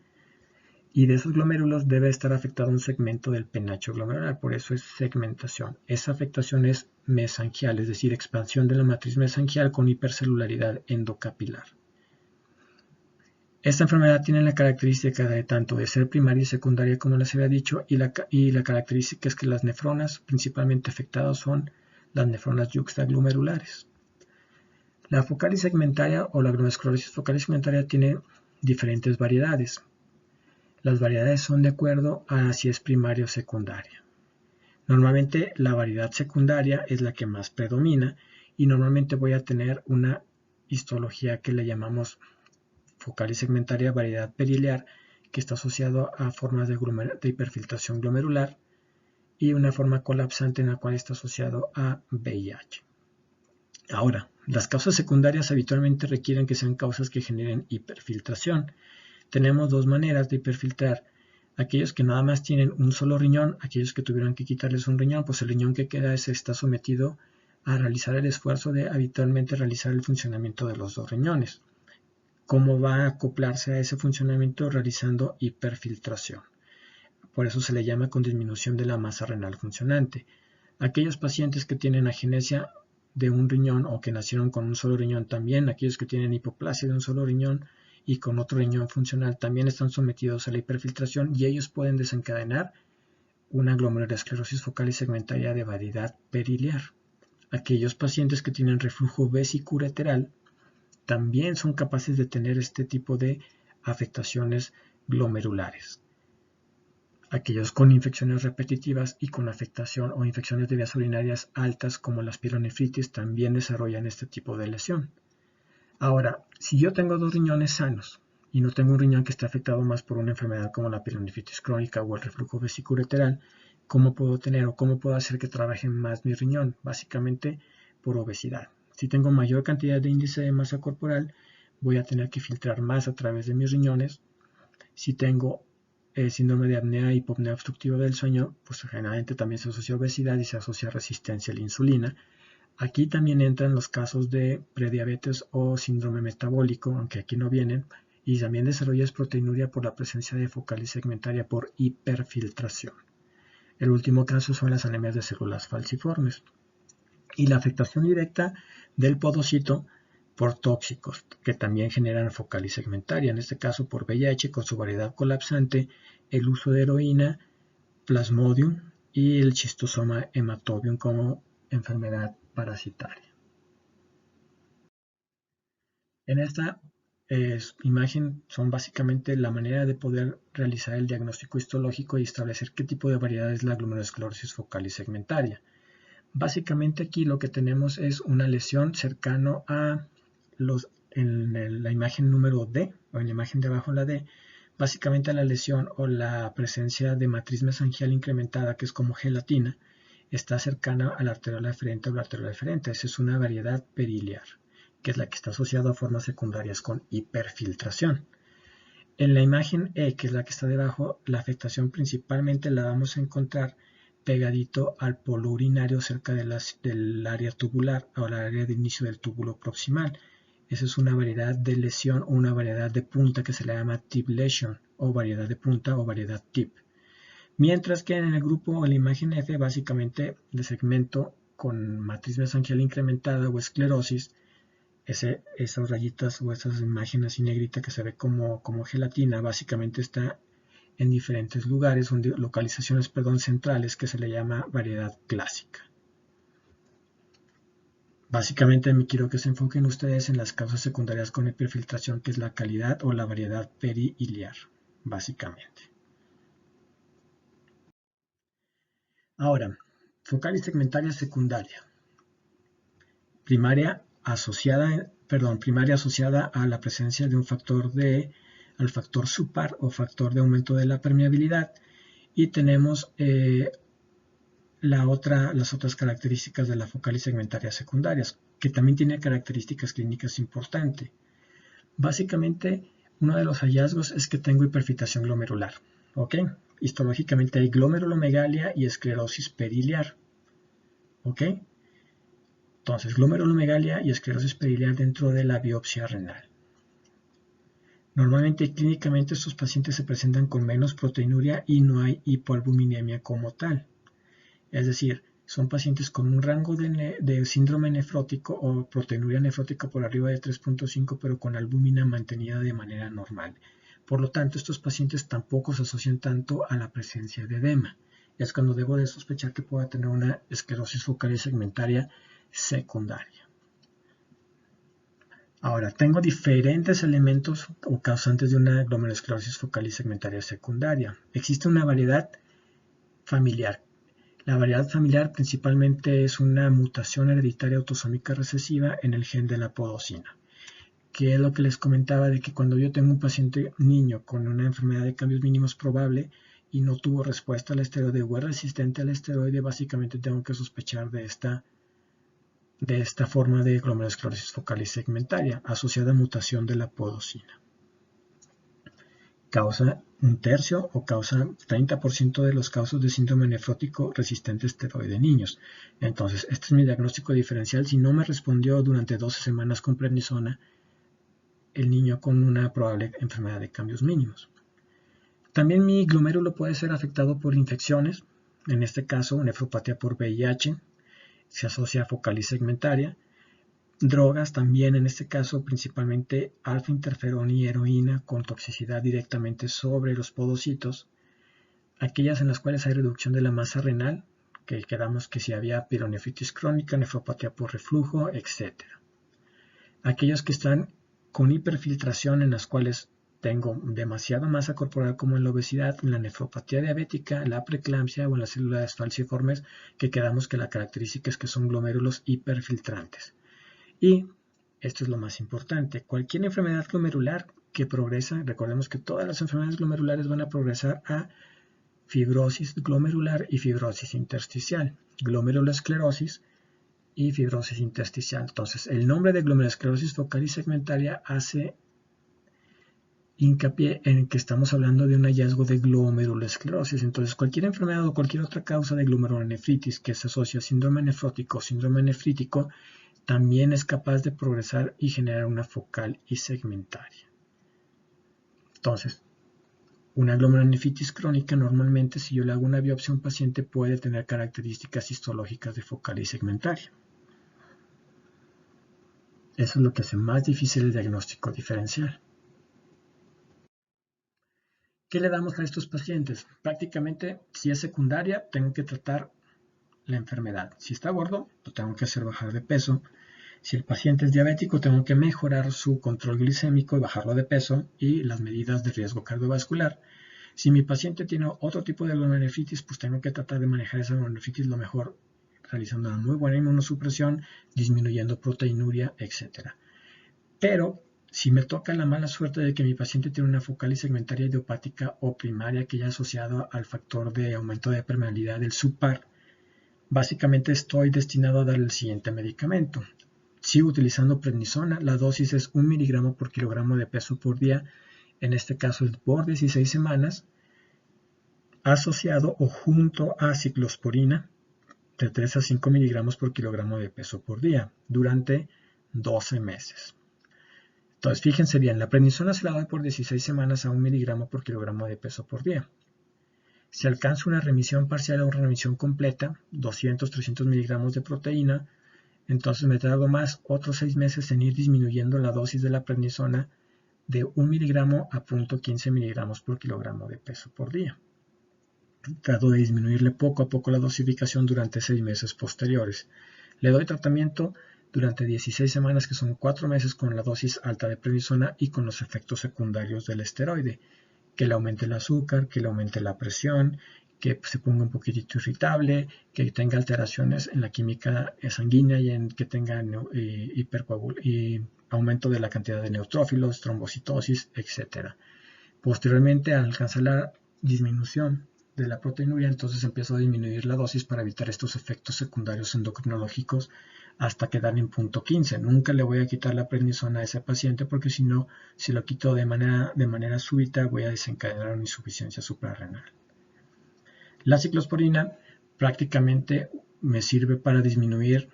[SPEAKER 1] Y de esos glomérulos debe estar afectado un segmento del penacho glomerular, por eso es segmentación. Esa afectación es mesangial, es decir, expansión de la matriz mesangial con hipercelularidad endocapilar. Esta enfermedad tiene la característica de tanto de ser primaria y secundaria, como les había dicho, y la característica es que las nefronas principalmente afectadas son las nefronas yuxtaglomerulares. La focal y segmentaria o la glomerulosclerosis focal y segmentaria tiene diferentes variedades. Las variedades son de acuerdo a si es primaria o secundaria. Normalmente la variedad secundaria es la que más predomina y normalmente voy a tener una histología que le llamamos focal y segmentaria variedad periliar, que está asociado a formas de hiperfiltración glomerular, y una forma colapsante en la cual está asociado a VIH. Ahora, las causas secundarias habitualmente requieren que sean causas que generen hiperfiltración. Tenemos dos maneras de hiperfiltrar. Aquellos que nada más tienen un solo riñón, aquellos que tuvieron que quitarles un riñón, pues el riñón que queda está sometido a realizar el esfuerzo de habitualmente realizar el funcionamiento de los dos riñones. ¿Cómo va a acoplarse a ese funcionamiento? Realizando hiperfiltración. Por eso se le llama con disminución de la masa renal funcionante. Aquellos pacientes que tienen agenesia de un riñón o que nacieron con un solo riñón también, aquellos que tienen hipoplasia de un solo riñón y con otro riñón funcional también están sometidos a la hiperfiltración y ellos pueden desencadenar una glomerulosclerosis focal y segmentaria de variedad periliar. Aquellos pacientes que tienen reflujo vesicureteral también son capaces de tener este tipo de afectaciones glomerulares. Aquellos con infecciones repetitivas y con afectación o infecciones de vías urinarias altas como las pielonefritis también desarrollan este tipo de lesión. Ahora, si yo tengo dos riñones sanos y no tengo un riñón que esté afectado más por una enfermedad como la pielonefritis crónica o el reflujo vesicureteral, ¿cómo puedo tener o cómo puedo hacer que trabaje más mi riñón? Básicamente por obesidad. Si tengo mayor cantidad de índice de masa corporal, voy a tener que filtrar más a través de mis riñones. Si tengo síndrome de apnea y hipopnea obstructiva del sueño, pues generalmente también se asocia a obesidad y se asocia a resistencia a la insulina. Aquí también entran los casos de prediabetes o síndrome metabólico, aunque aquí no vienen, y también desarrollas proteinuria por la presencia de focal y segmentaria por hiperfiltración. El último caso son las anemias de células falciformes. Y la afectación directa del podocito por tóxicos, que también generan focal y segmentaria, en este caso por VIH con su variedad colapsante, el uso de heroína, plasmodium y el schistosoma hematobium como enfermedad parasitaria. En esta imagen son básicamente la manera de poder realizar el diagnóstico histológico y establecer qué tipo de variedad es la glomerulosclerosis focal y segmentaria. Básicamente aquí lo que tenemos es una lesión cercano a en la imagen número D, o en la imagen de abajo la D, básicamente la lesión o la presencia de matriz mesangial incrementada, que es como gelatina, está cercana a la arteriola deferente o la arteriola deferente. Esa es una variedad periliar. que es la que está asociada a formas secundarias con hiperfiltración. En la imagen E, que es la que está debajo, la afectación principalmente la vamos a encontrar pegadito al polo urinario cerca del área tubular o al área de inicio del túbulo proximal. Esa es una variedad de lesión o una variedad de punta que se le llama tip lesion o variedad de punta o variedad tip. Mientras que en el grupo o en la imagen F, básicamente de segmento con matriz mesangial incrementada o esclerosis, esas rayitas o esas imágenes y negrita que se ve como gelatina, básicamente está en diferentes lugares, localizaciones centrales, que se le llama variedad clásica. Básicamente me quiero que se enfoquen ustedes en las causas secundarias con hiperfiltración, que es la calidad o la variedad perihiliar, básicamente. Ahora, focal y segmentaria secundaria. Primaria asociada a la presencia de un factor al factor SUPAR o factor de aumento de la permeabilidad, y tenemos las otras características de la focal y segmentaria secundarias, que también tiene características clínicas importantes. Básicamente, uno de los hallazgos es que tengo hiperfiltración glomerular. ¿Ok? Histológicamente hay glomerulomegalia y esclerosis periliar. ¿Ok? Entonces, glomerulomegalia y esclerosis periliar dentro de la biopsia renal. Normalmente y clínicamente estos pacientes se presentan con menos proteinuria y no hay hipoalbuminemia como tal. Es decir, son pacientes con un rango de síndrome nefrótico o proteinuria nefrótica por arriba de 3.5, pero con albúmina mantenida de manera normal. Por lo tanto, estos pacientes tampoco se asocian tanto a la presencia de edema. Es cuando debo de sospechar que pueda tener una esclerosis focal y segmentaria secundaria. Ahora, tengo diferentes elementos o causantes de una glomerulosclerosis focal y segmentaria secundaria. Existe una variedad familiar. La variedad familiar principalmente es una mutación hereditaria autosómica recesiva en el gen de la podosina, que es lo que les comentaba de que cuando yo tengo un paciente niño con una enfermedad de cambios mínimos probable y no tuvo respuesta al esteroide o es resistente al esteroide, básicamente tengo que sospechar de esta forma de glomerulosclerosis focal y segmentaria asociada a mutación de la podosina. Causa un tercio o causa 30% de los casos de síndrome nefrótico resistente a esteroide en niños. Entonces, este es mi diagnóstico diferencial. Si no me respondió durante 12 semanas con prednisona, el niño con una probable enfermedad de cambios mínimos. También mi glomérulo puede ser afectado por infecciones, en este caso nefropatía por VIH, se asocia a focal y segmentaria. Drogas también, en este caso principalmente alfa-interferón y heroína con toxicidad directamente sobre los podocitos. Aquellas en las cuales hay reducción de la masa renal, que quedamos que si había pielonefritis crónica, nefropatía por reflujo, etc. Aquellos que están con hiperfiltración, en las cuales tengo demasiada masa corporal, como en la obesidad, en la nefropatía diabética, la preeclampsia o en las células falciformes, que quedamos que la característica es que son glomérulos hiperfiltrantes. Y esto es lo más importante, cualquier enfermedad glomerular que progresa, recordemos que todas las enfermedades glomerulares van a progresar a fibrosis glomerular y fibrosis intersticial, glomerulosclerosis y fibrosis intersticial. Entonces, el nombre de glomerulosclerosis focal y segmentaria hace hincapié en que estamos hablando de un hallazgo de glomerulosclerosis. Entonces, cualquier enfermedad o cualquier otra causa de glomerulonefritis que se asocia a síndrome nefrótico o síndrome nefrítico también es capaz de progresar y generar una focal y segmentaria. Entonces, una glomerulonefritis crónica normalmente, si yo le hago una biopsia a un paciente, puede tener características histológicas de focal y segmentaria. Eso es lo que hace más difícil el diagnóstico diferencial. ¿Qué le damos a estos pacientes? Prácticamente, si es secundaria, tengo que tratar la enfermedad. Si está gordo, lo tengo que hacer bajar de peso. Si el paciente es diabético, tengo que mejorar su control glicémico y bajarlo de peso y las medidas de riesgo cardiovascular. Si mi paciente tiene otro tipo de glomerulonefritis, pues tengo que tratar de manejar esa glomerulonefritis lo mejor, realizando una muy buena inmunosupresión, disminuyendo proteinuria, etc. Pero si me toca la mala suerte de que mi paciente tiene una focal y segmentaria idiopática o primaria que ya asociado al factor de aumento de permeabilidad del SUPAR, básicamente estoy destinado a darle el siguiente medicamento. sigo utilizando prednisona. La dosis es 1 miligramo por kilogramo de peso por día. En este caso es por 16 semanas, asociado o junto a ciclosporina de 3 a 5 miligramos por kilogramo de peso por día durante 12 meses. Entonces, fíjense bien, la prednisona se la da por 16 semanas a 1 miligramo por kilogramo de peso por día. Si alcanza una remisión parcial o una remisión completa, 200-300 miligramos de proteína, entonces me tardo más otros 6 meses en ir disminuyendo la dosis de la prednisona de 1 miligramo a 0.15 miligramos por kilogramo de peso por día. Trato de disminuirle poco a poco la dosificación durante 6 meses posteriores. Le doy tratamiento durante 16 semanas, que son 4 meses, con la dosis alta de prednisona y con los efectos secundarios del esteroide, que le aumente el azúcar, que le aumente la presión, que se ponga un poquitito irritable, que tenga alteraciones en la química sanguínea y en que tenga aumento de la cantidad de neutrófilos, trombocitosis, etc. Posteriormente, al alcanzar la disminución de la proteinuria, entonces empiezo a disminuir la dosis para evitar estos efectos secundarios endocrinológicos hasta quedar en 0.15. Nunca le voy a quitar la prednisona a ese paciente, porque si no, si lo quito de manera súbita, voy a desencadenar una insuficiencia suprarrenal. La ciclosporina prácticamente me sirve para disminuir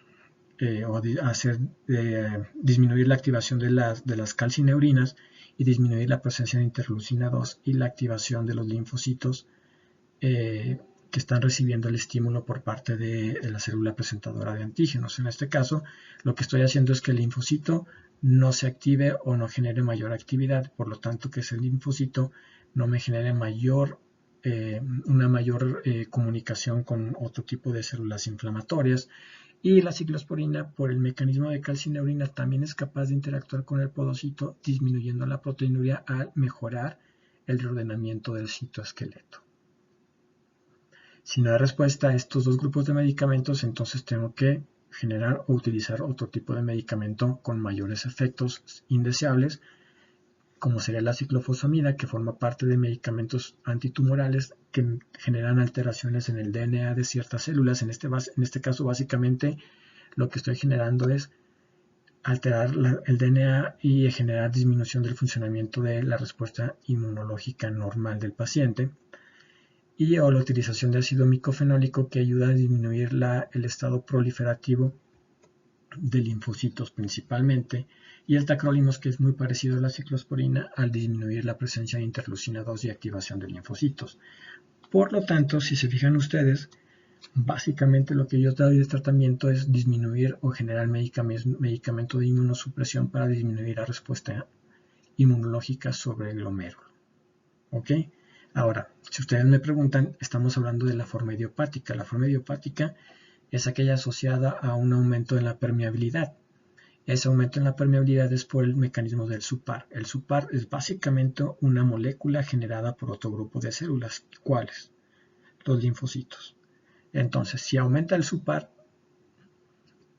[SPEAKER 1] disminuir la activación de las calcineurinas y disminuir la presencia de interleucina 2 y la activación de los linfocitos que están recibiendo el estímulo por parte de la célula presentadora de antígenos. En este caso, lo que estoy haciendo es que el linfocito no se active o no genere mayor actividad, por lo tanto que ese linfocito no me genere una mayor comunicación con otro tipo de células inflamatorias. Y la ciclosporina, por el mecanismo de calcineurina, también es capaz de interactuar con el podocito, disminuyendo la proteinuria al mejorar el reordenamiento del citoesqueleto. Si no hay respuesta a estos dos grupos de medicamentos, entonces tengo que generar o utilizar otro tipo de medicamento con mayores efectos indeseables, como sería la ciclofosfamida, que forma parte de medicamentos antitumorales que generan alteraciones en el DNA de ciertas células. En este caso, básicamente, lo que estoy generando es alterar el DNA y generar disminución del funcionamiento de la respuesta inmunológica normal del paciente. O la utilización de ácido micofenólico, que ayuda a disminuir el estado proliferativo de linfocitos principalmente, y el tacrolimus, que es muy parecido a la ciclosporina, al disminuir la presencia de interleucina 2 y activación de linfocitos. Por lo tanto, si se fijan ustedes, básicamente lo que yo doy de tratamiento es disminuir o generar medicamento de inmunosupresión para disminuir la respuesta inmunológica sobre el glomérulo. ¿Ok? Ahora, si ustedes me preguntan, estamos hablando de la forma idiopática. La forma idiopática es aquella asociada a un aumento en la permeabilidad. Ese aumento en la permeabilidad es por el mecanismo del SUPAR. El SUPAR es básicamente una molécula generada por otro grupo de células. ¿Cuáles? Los linfocitos. Entonces, si aumenta el SUPAR,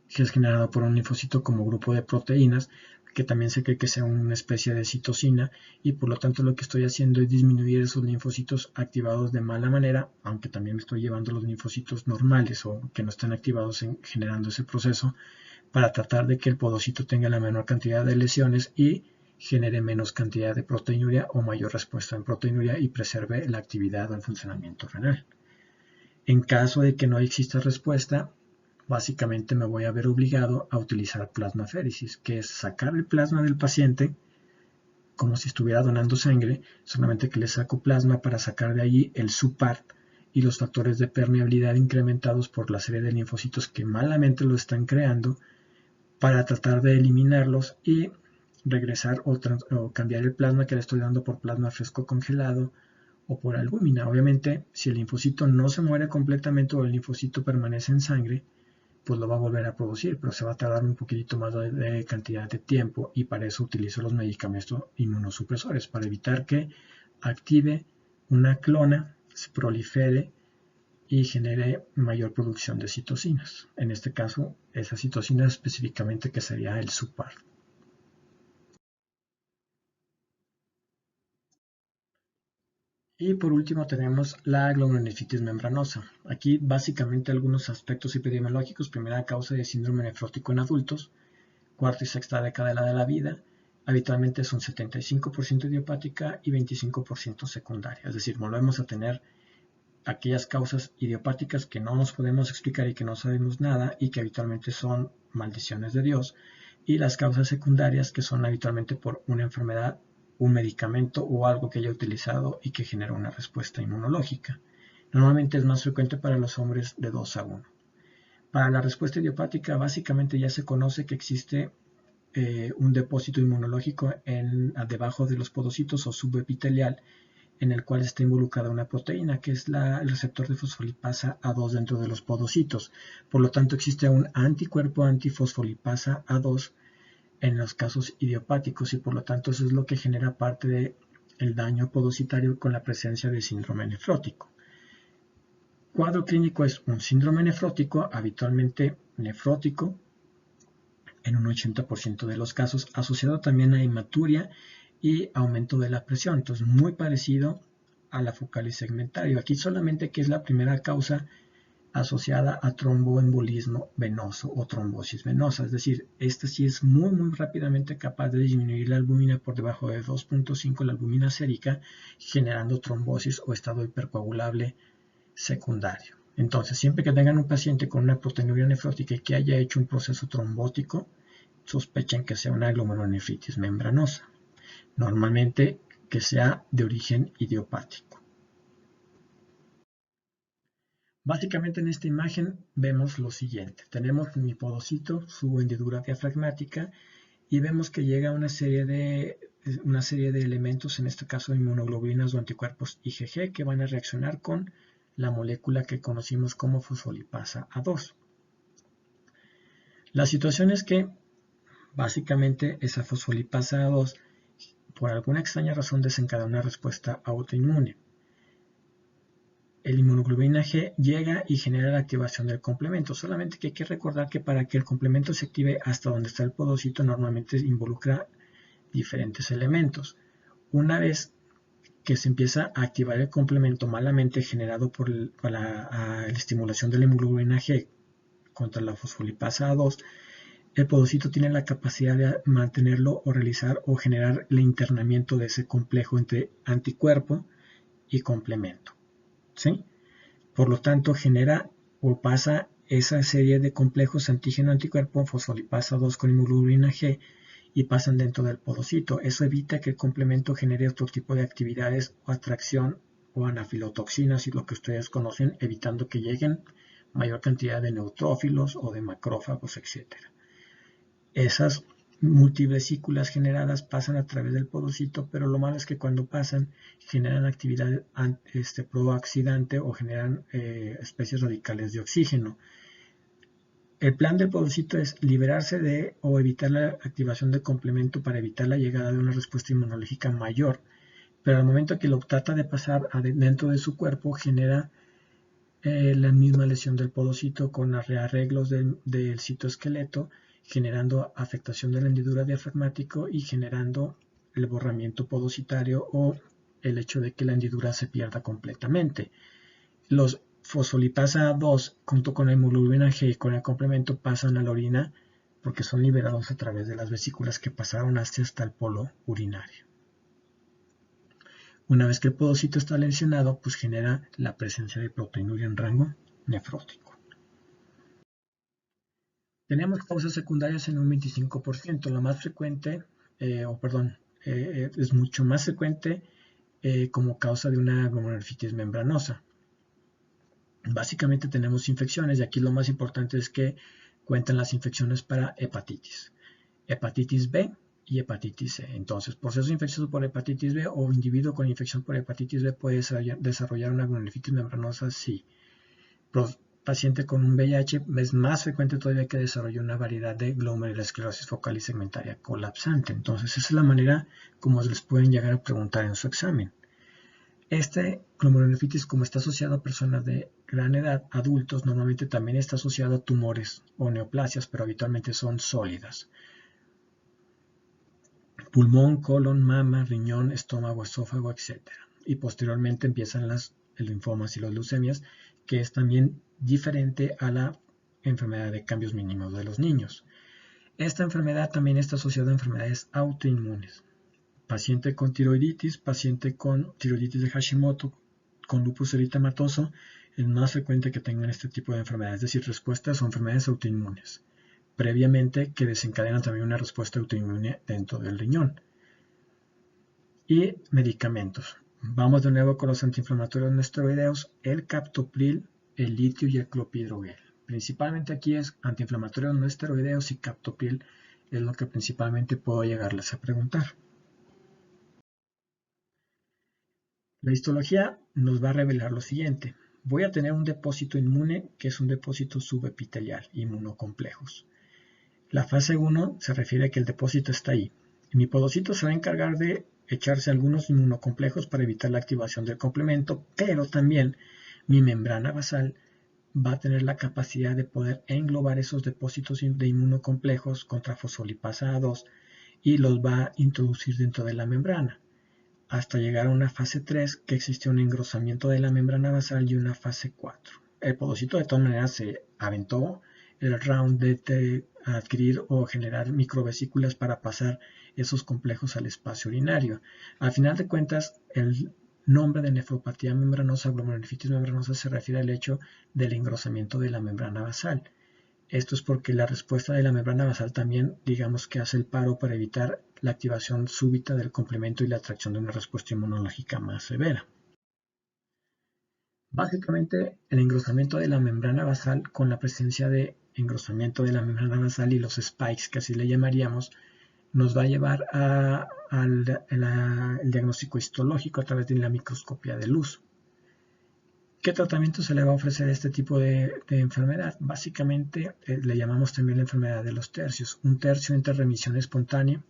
[SPEAKER 1] que es generado por un linfocito como grupo de proteínas, que también se cree que sea una especie de citosina, y por lo tanto lo que estoy haciendo es disminuir esos linfocitos activados de mala manera, aunque también me estoy llevando los linfocitos normales o que no están activados generando ese proceso, para tratar de que el podocito tenga la menor cantidad de lesiones y genere menos cantidad de proteinuria o mayor respuesta en proteinuria y preserve la actividad o el funcionamiento renal. En caso de que no exista respuesta, básicamente me voy a ver obligado a utilizar plasmaféresis, que es sacar el plasma del paciente como si estuviera donando sangre, solamente que le saco plasma para sacar de allí el SUPAR y los factores de permeabilidad incrementados por la serie de linfocitos que malamente lo están creando, para tratar de eliminarlos y regresar o cambiar el plasma que le estoy dando por plasma fresco congelado o por albúmina. Obviamente, si el linfocito no se muere completamente o el linfocito permanece en sangre, pues lo va a volver a producir, pero se va a tardar un poquitito más de cantidad de tiempo, y para eso utilizo los medicamentos inmunosupresores, para evitar que active una clona, se prolifere y genere mayor producción de citocinas. En este caso, esa citocina específicamente, que sería el SUPAR. Y por último tenemos la glomerulonefritis membranosa. Aquí básicamente algunos aspectos epidemiológicos. Primera causa de síndrome nefrótico en adultos. cuarta y sexta década de la vida, habitualmente son 75% idiopática y 25% secundaria. Es decir, volvemos a tener aquellas causas idiopáticas que no nos podemos explicar y que no sabemos nada y que habitualmente son maldiciones de Dios, y las causas secundarias que son habitualmente por una enfermedad, un medicamento o algo que haya utilizado y que genera una respuesta inmunológica. Normalmente es más frecuente para los hombres de 2 a 1. Para la respuesta idiopática básicamente ya se conoce que existe un depósito inmunológico debajo de los podocitos o subepitelial, en el cual está involucrada una proteína que es el receptor de fosfolipasa A2 dentro de los podocitos. Por lo tanto, existe un anticuerpo antifosfolipasa A2 en los casos idiopáticos y por lo tanto eso es lo que genera parte del daño podocitario con la presencia de síndrome nefrótico. Cuadro clínico es un síndrome nefrótico, habitualmente nefrótico, en un 80% de los casos, asociado también a hematuria y aumento de la presión. Entonces, muy parecido a la focal y segmentario. Aquí solamente que es la primera causa asociada a tromboembolismo venoso o trombosis venosa. Es decir, esta sí es muy rápidamente capaz de disminuir la albúmina por debajo de 2.5, la albúmina sérica, generando trombosis o estado hipercoagulable secundario. Entonces, siempre que tengan un paciente con una proteinuria nefrótica y que haya hecho un proceso trombótico, sospechen que sea una glomerulonefritis membranosa. Normalmente que sea de origen idiopático. Básicamente en esta imagen vemos lo siguiente. Tenemos mi podocito, su hendidura diafragmática, y vemos que llega una serie de elementos, en este caso inmunoglobulinas o anticuerpos IgG, que van a reaccionar con la molécula que conocimos como fosfolipasa A2. La situación es que básicamente esa fosfolipasa A2 por alguna extraña razón desencadena una respuesta autoinmune. El inmunoglobulina G llega y genera la activación del complemento, solamente que hay que recordar que para que el complemento se active hasta donde está el podocito normalmente involucra diferentes elementos. Una vez que se empieza a activar el complemento malamente generado por la estimulación de la inmunoglobulina G contra la fosfolipasa A2, el podocito tiene la capacidad de mantenerlo o realizar o generar el internamiento de ese complejo entre anticuerpo y complemento. ¿Sí? Por lo tanto, genera o pasa esa serie de complejos antígeno-anticuerpo, fosfolipasa 2 con inmunoglobulina G, y pasan dentro del podocito. Eso evita que el complemento genere otro tipo de actividades o atracción o anafilotoxinas y lo que ustedes conocen, evitando que lleguen mayor cantidad de neutrófilos o de macrófagos, etc. Esas multivesículas generadas pasan a través del podocito, pero lo malo es que cuando pasan generan actividad prooxidante o generan especies radicales de oxígeno. El plan del podocito es liberarse de o evitar la activación del complemento para evitar la llegada de una respuesta inmunológica mayor, pero al momento que lo trata de pasar dentro de su cuerpo genera la misma lesión del podocito con rearreglos del citoesqueleto, generando afectación de la hendidura diafragmático y generando el borramiento podocitario o el hecho de que la hendidura se pierda completamente. Los fosfolipasa 2 junto con la hemoglobina G y con el complemento pasan a la orina porque son liberados a través de las vesículas que pasaron hasta el polo urinario. Una vez que el podocito está lesionado, pues genera la presencia de proteinuria en rango nefrótico. Tenemos causas secundarias en un 25%. La más frecuente, es mucho más frecuente como causa de una glomerulonefritis membranosa. Básicamente tenemos infecciones y aquí lo más importante es que cuentan las infecciones para hepatitis B y hepatitis C. Entonces, proceso infeccioso por hepatitis B o individuo con infección por hepatitis B puede desarrollar una glomerulonefritis membranosa, sí. Paciente con un VIH es más frecuente todavía que desarrolle una variedad de glomerulosclerosis focal y segmentaria colapsante. Entonces, esa es la manera como les pueden llegar a preguntar en su examen. Glomerulonefritis, como está asociado a personas de gran edad, adultos, normalmente también está asociado a tumores o neoplasias, pero habitualmente son sólidas. Pulmón, colon, mama, riñón, estómago, esófago, etc. Y posteriormente empiezan los linfomas y las leucemias, que es también diferente a la enfermedad de cambios mínimos de los niños. Esta enfermedad también está asociada a enfermedades autoinmunes. Paciente con tiroiditis, paciente con tiroiditis de Hashimoto, con lupus eritematoso, es más frecuente que tengan este tipo de enfermedades, es decir, respuestas o enfermedades autoinmunes, previamente que desencadenan también una respuesta autoinmune dentro del riñón. Y medicamentos. Vamos de nuevo con los antiinflamatorios no esteroideos, el captopril, el litio y el clopidogrel. Principalmente aquí es antiinflamatorios no esteroideos y captopril es lo que principalmente puedo llegarles a preguntar. La histología nos va a revelar lo siguiente. Voy a tener un depósito inmune que es un depósito subepitelial, inmunocomplejos. La fase 1 se refiere a que el depósito está ahí. Mi podocito se va a encargar de echarse algunos inmunocomplejos para evitar la activación del complemento, pero también mi membrana basal va a tener la capacidad de poder englobar esos depósitos de inmunocomplejos contra fosfolipasa A2 y los va a introducir dentro de la membrana, hasta llegar a una fase 3 que existe un engrosamiento de la membrana basal y una fase 4. El podocito de todas maneras se aventó el round de adquirir o generar microvesículas para pasar esos complejos al espacio urinario. Al final de cuentas, el nombre de nefropatía membranosa, glomerulonefritis membranosa, se refiere al hecho del engrosamiento de la membrana basal. Esto es porque la respuesta de la membrana basal también, digamos que hace el paro para evitar la activación súbita del complemento y la atracción de una respuesta inmunológica más severa. Básicamente, el engrosamiento de la membrana basal con la presencia de engrosamiento de la membrana basal y los spikes, que así le llamaríamos, nos va a llevar al diagnóstico histológico a través de la microscopía de luz. ¿Qué tratamiento se le va a ofrecer a este tipo de enfermedad? Básicamente le llamamos también la enfermedad de los tercios. Un tercio entra en remisión espontánea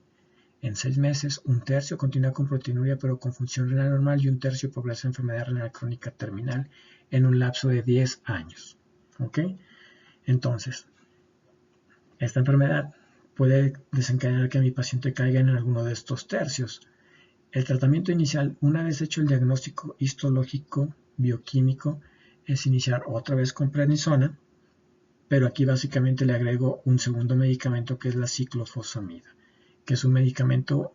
[SPEAKER 1] en 6 meses, un tercio continúa con proteinuria pero con función renal normal y un tercio progresa a enfermedad renal crónica terminal en un lapso de 10 años. ¿Ok? Entonces, esta enfermedad puede desencadenar que mi paciente caiga en alguno de estos tercios. El tratamiento inicial, una vez hecho el diagnóstico histológico bioquímico, es iniciar otra vez con prednisona, pero aquí básicamente le agrego un segundo medicamento que es la ciclofosfamida, que es un medicamento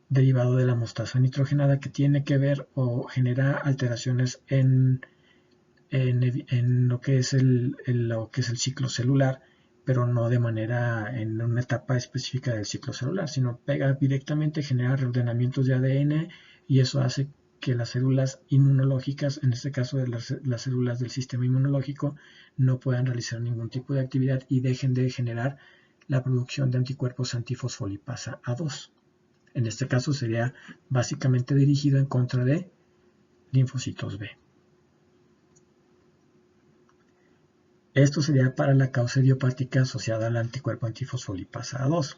[SPEAKER 1] derivado de la mostaza nitrogenada que tiene que ver o genera alteraciones en lo que es el ciclo celular, pero no de manera en una etapa específica del ciclo celular, sino pega directamente, genera reordenamientos de ADN y eso hace que las células inmunológicas, en este caso de las células del sistema inmunológico, no puedan realizar ningún tipo de actividad y dejen de generar la producción de anticuerpos antifosfolipasa A2. En este caso sería básicamente dirigido en contra de linfocitos B. Esto sería para la causa idiopática asociada al anticuerpo antifosfolipasa A2.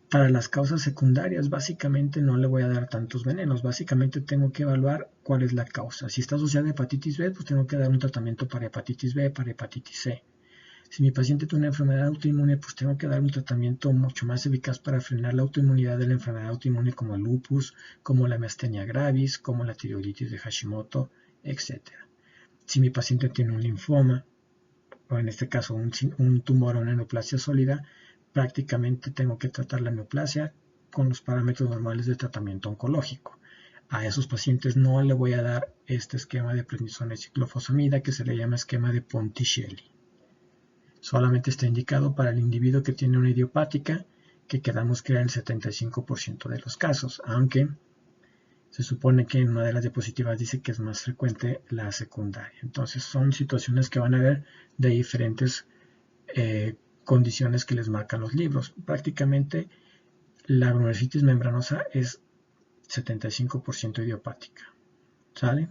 [SPEAKER 1] Para las causas secundarias, básicamente no le voy a dar tantos venenos. Básicamente tengo que evaluar cuál es la causa. Si está asociada a hepatitis B, pues tengo que dar un tratamiento para hepatitis B, para hepatitis C. Si mi paciente tiene una enfermedad autoinmune, pues tengo que dar un tratamiento mucho más eficaz para frenar la autoinmunidad de la enfermedad autoinmune como el lupus, como la miastenia gravis, como la tiroiditis de Hashimoto, etc. Si mi paciente tiene un linfoma, o en este caso un tumor o una neoplasia sólida, prácticamente tengo que tratar la neoplasia con los parámetros normales de tratamiento oncológico. A esos pacientes no le voy a dar este esquema de prednisona y ciclofosfamida que se le llama esquema de Ponticelli. Solamente está indicado para el individuo que tiene una idiopática, que quedamos que era el 75% de los casos, aunque se supone que en una de las diapositivas dice que es más frecuente la secundaria. Entonces son situaciones que van a ver de diferentes condiciones que les marcan los libros. Prácticamente la glomerulonefritis membranosa es 75% idiopática. ¿Sale?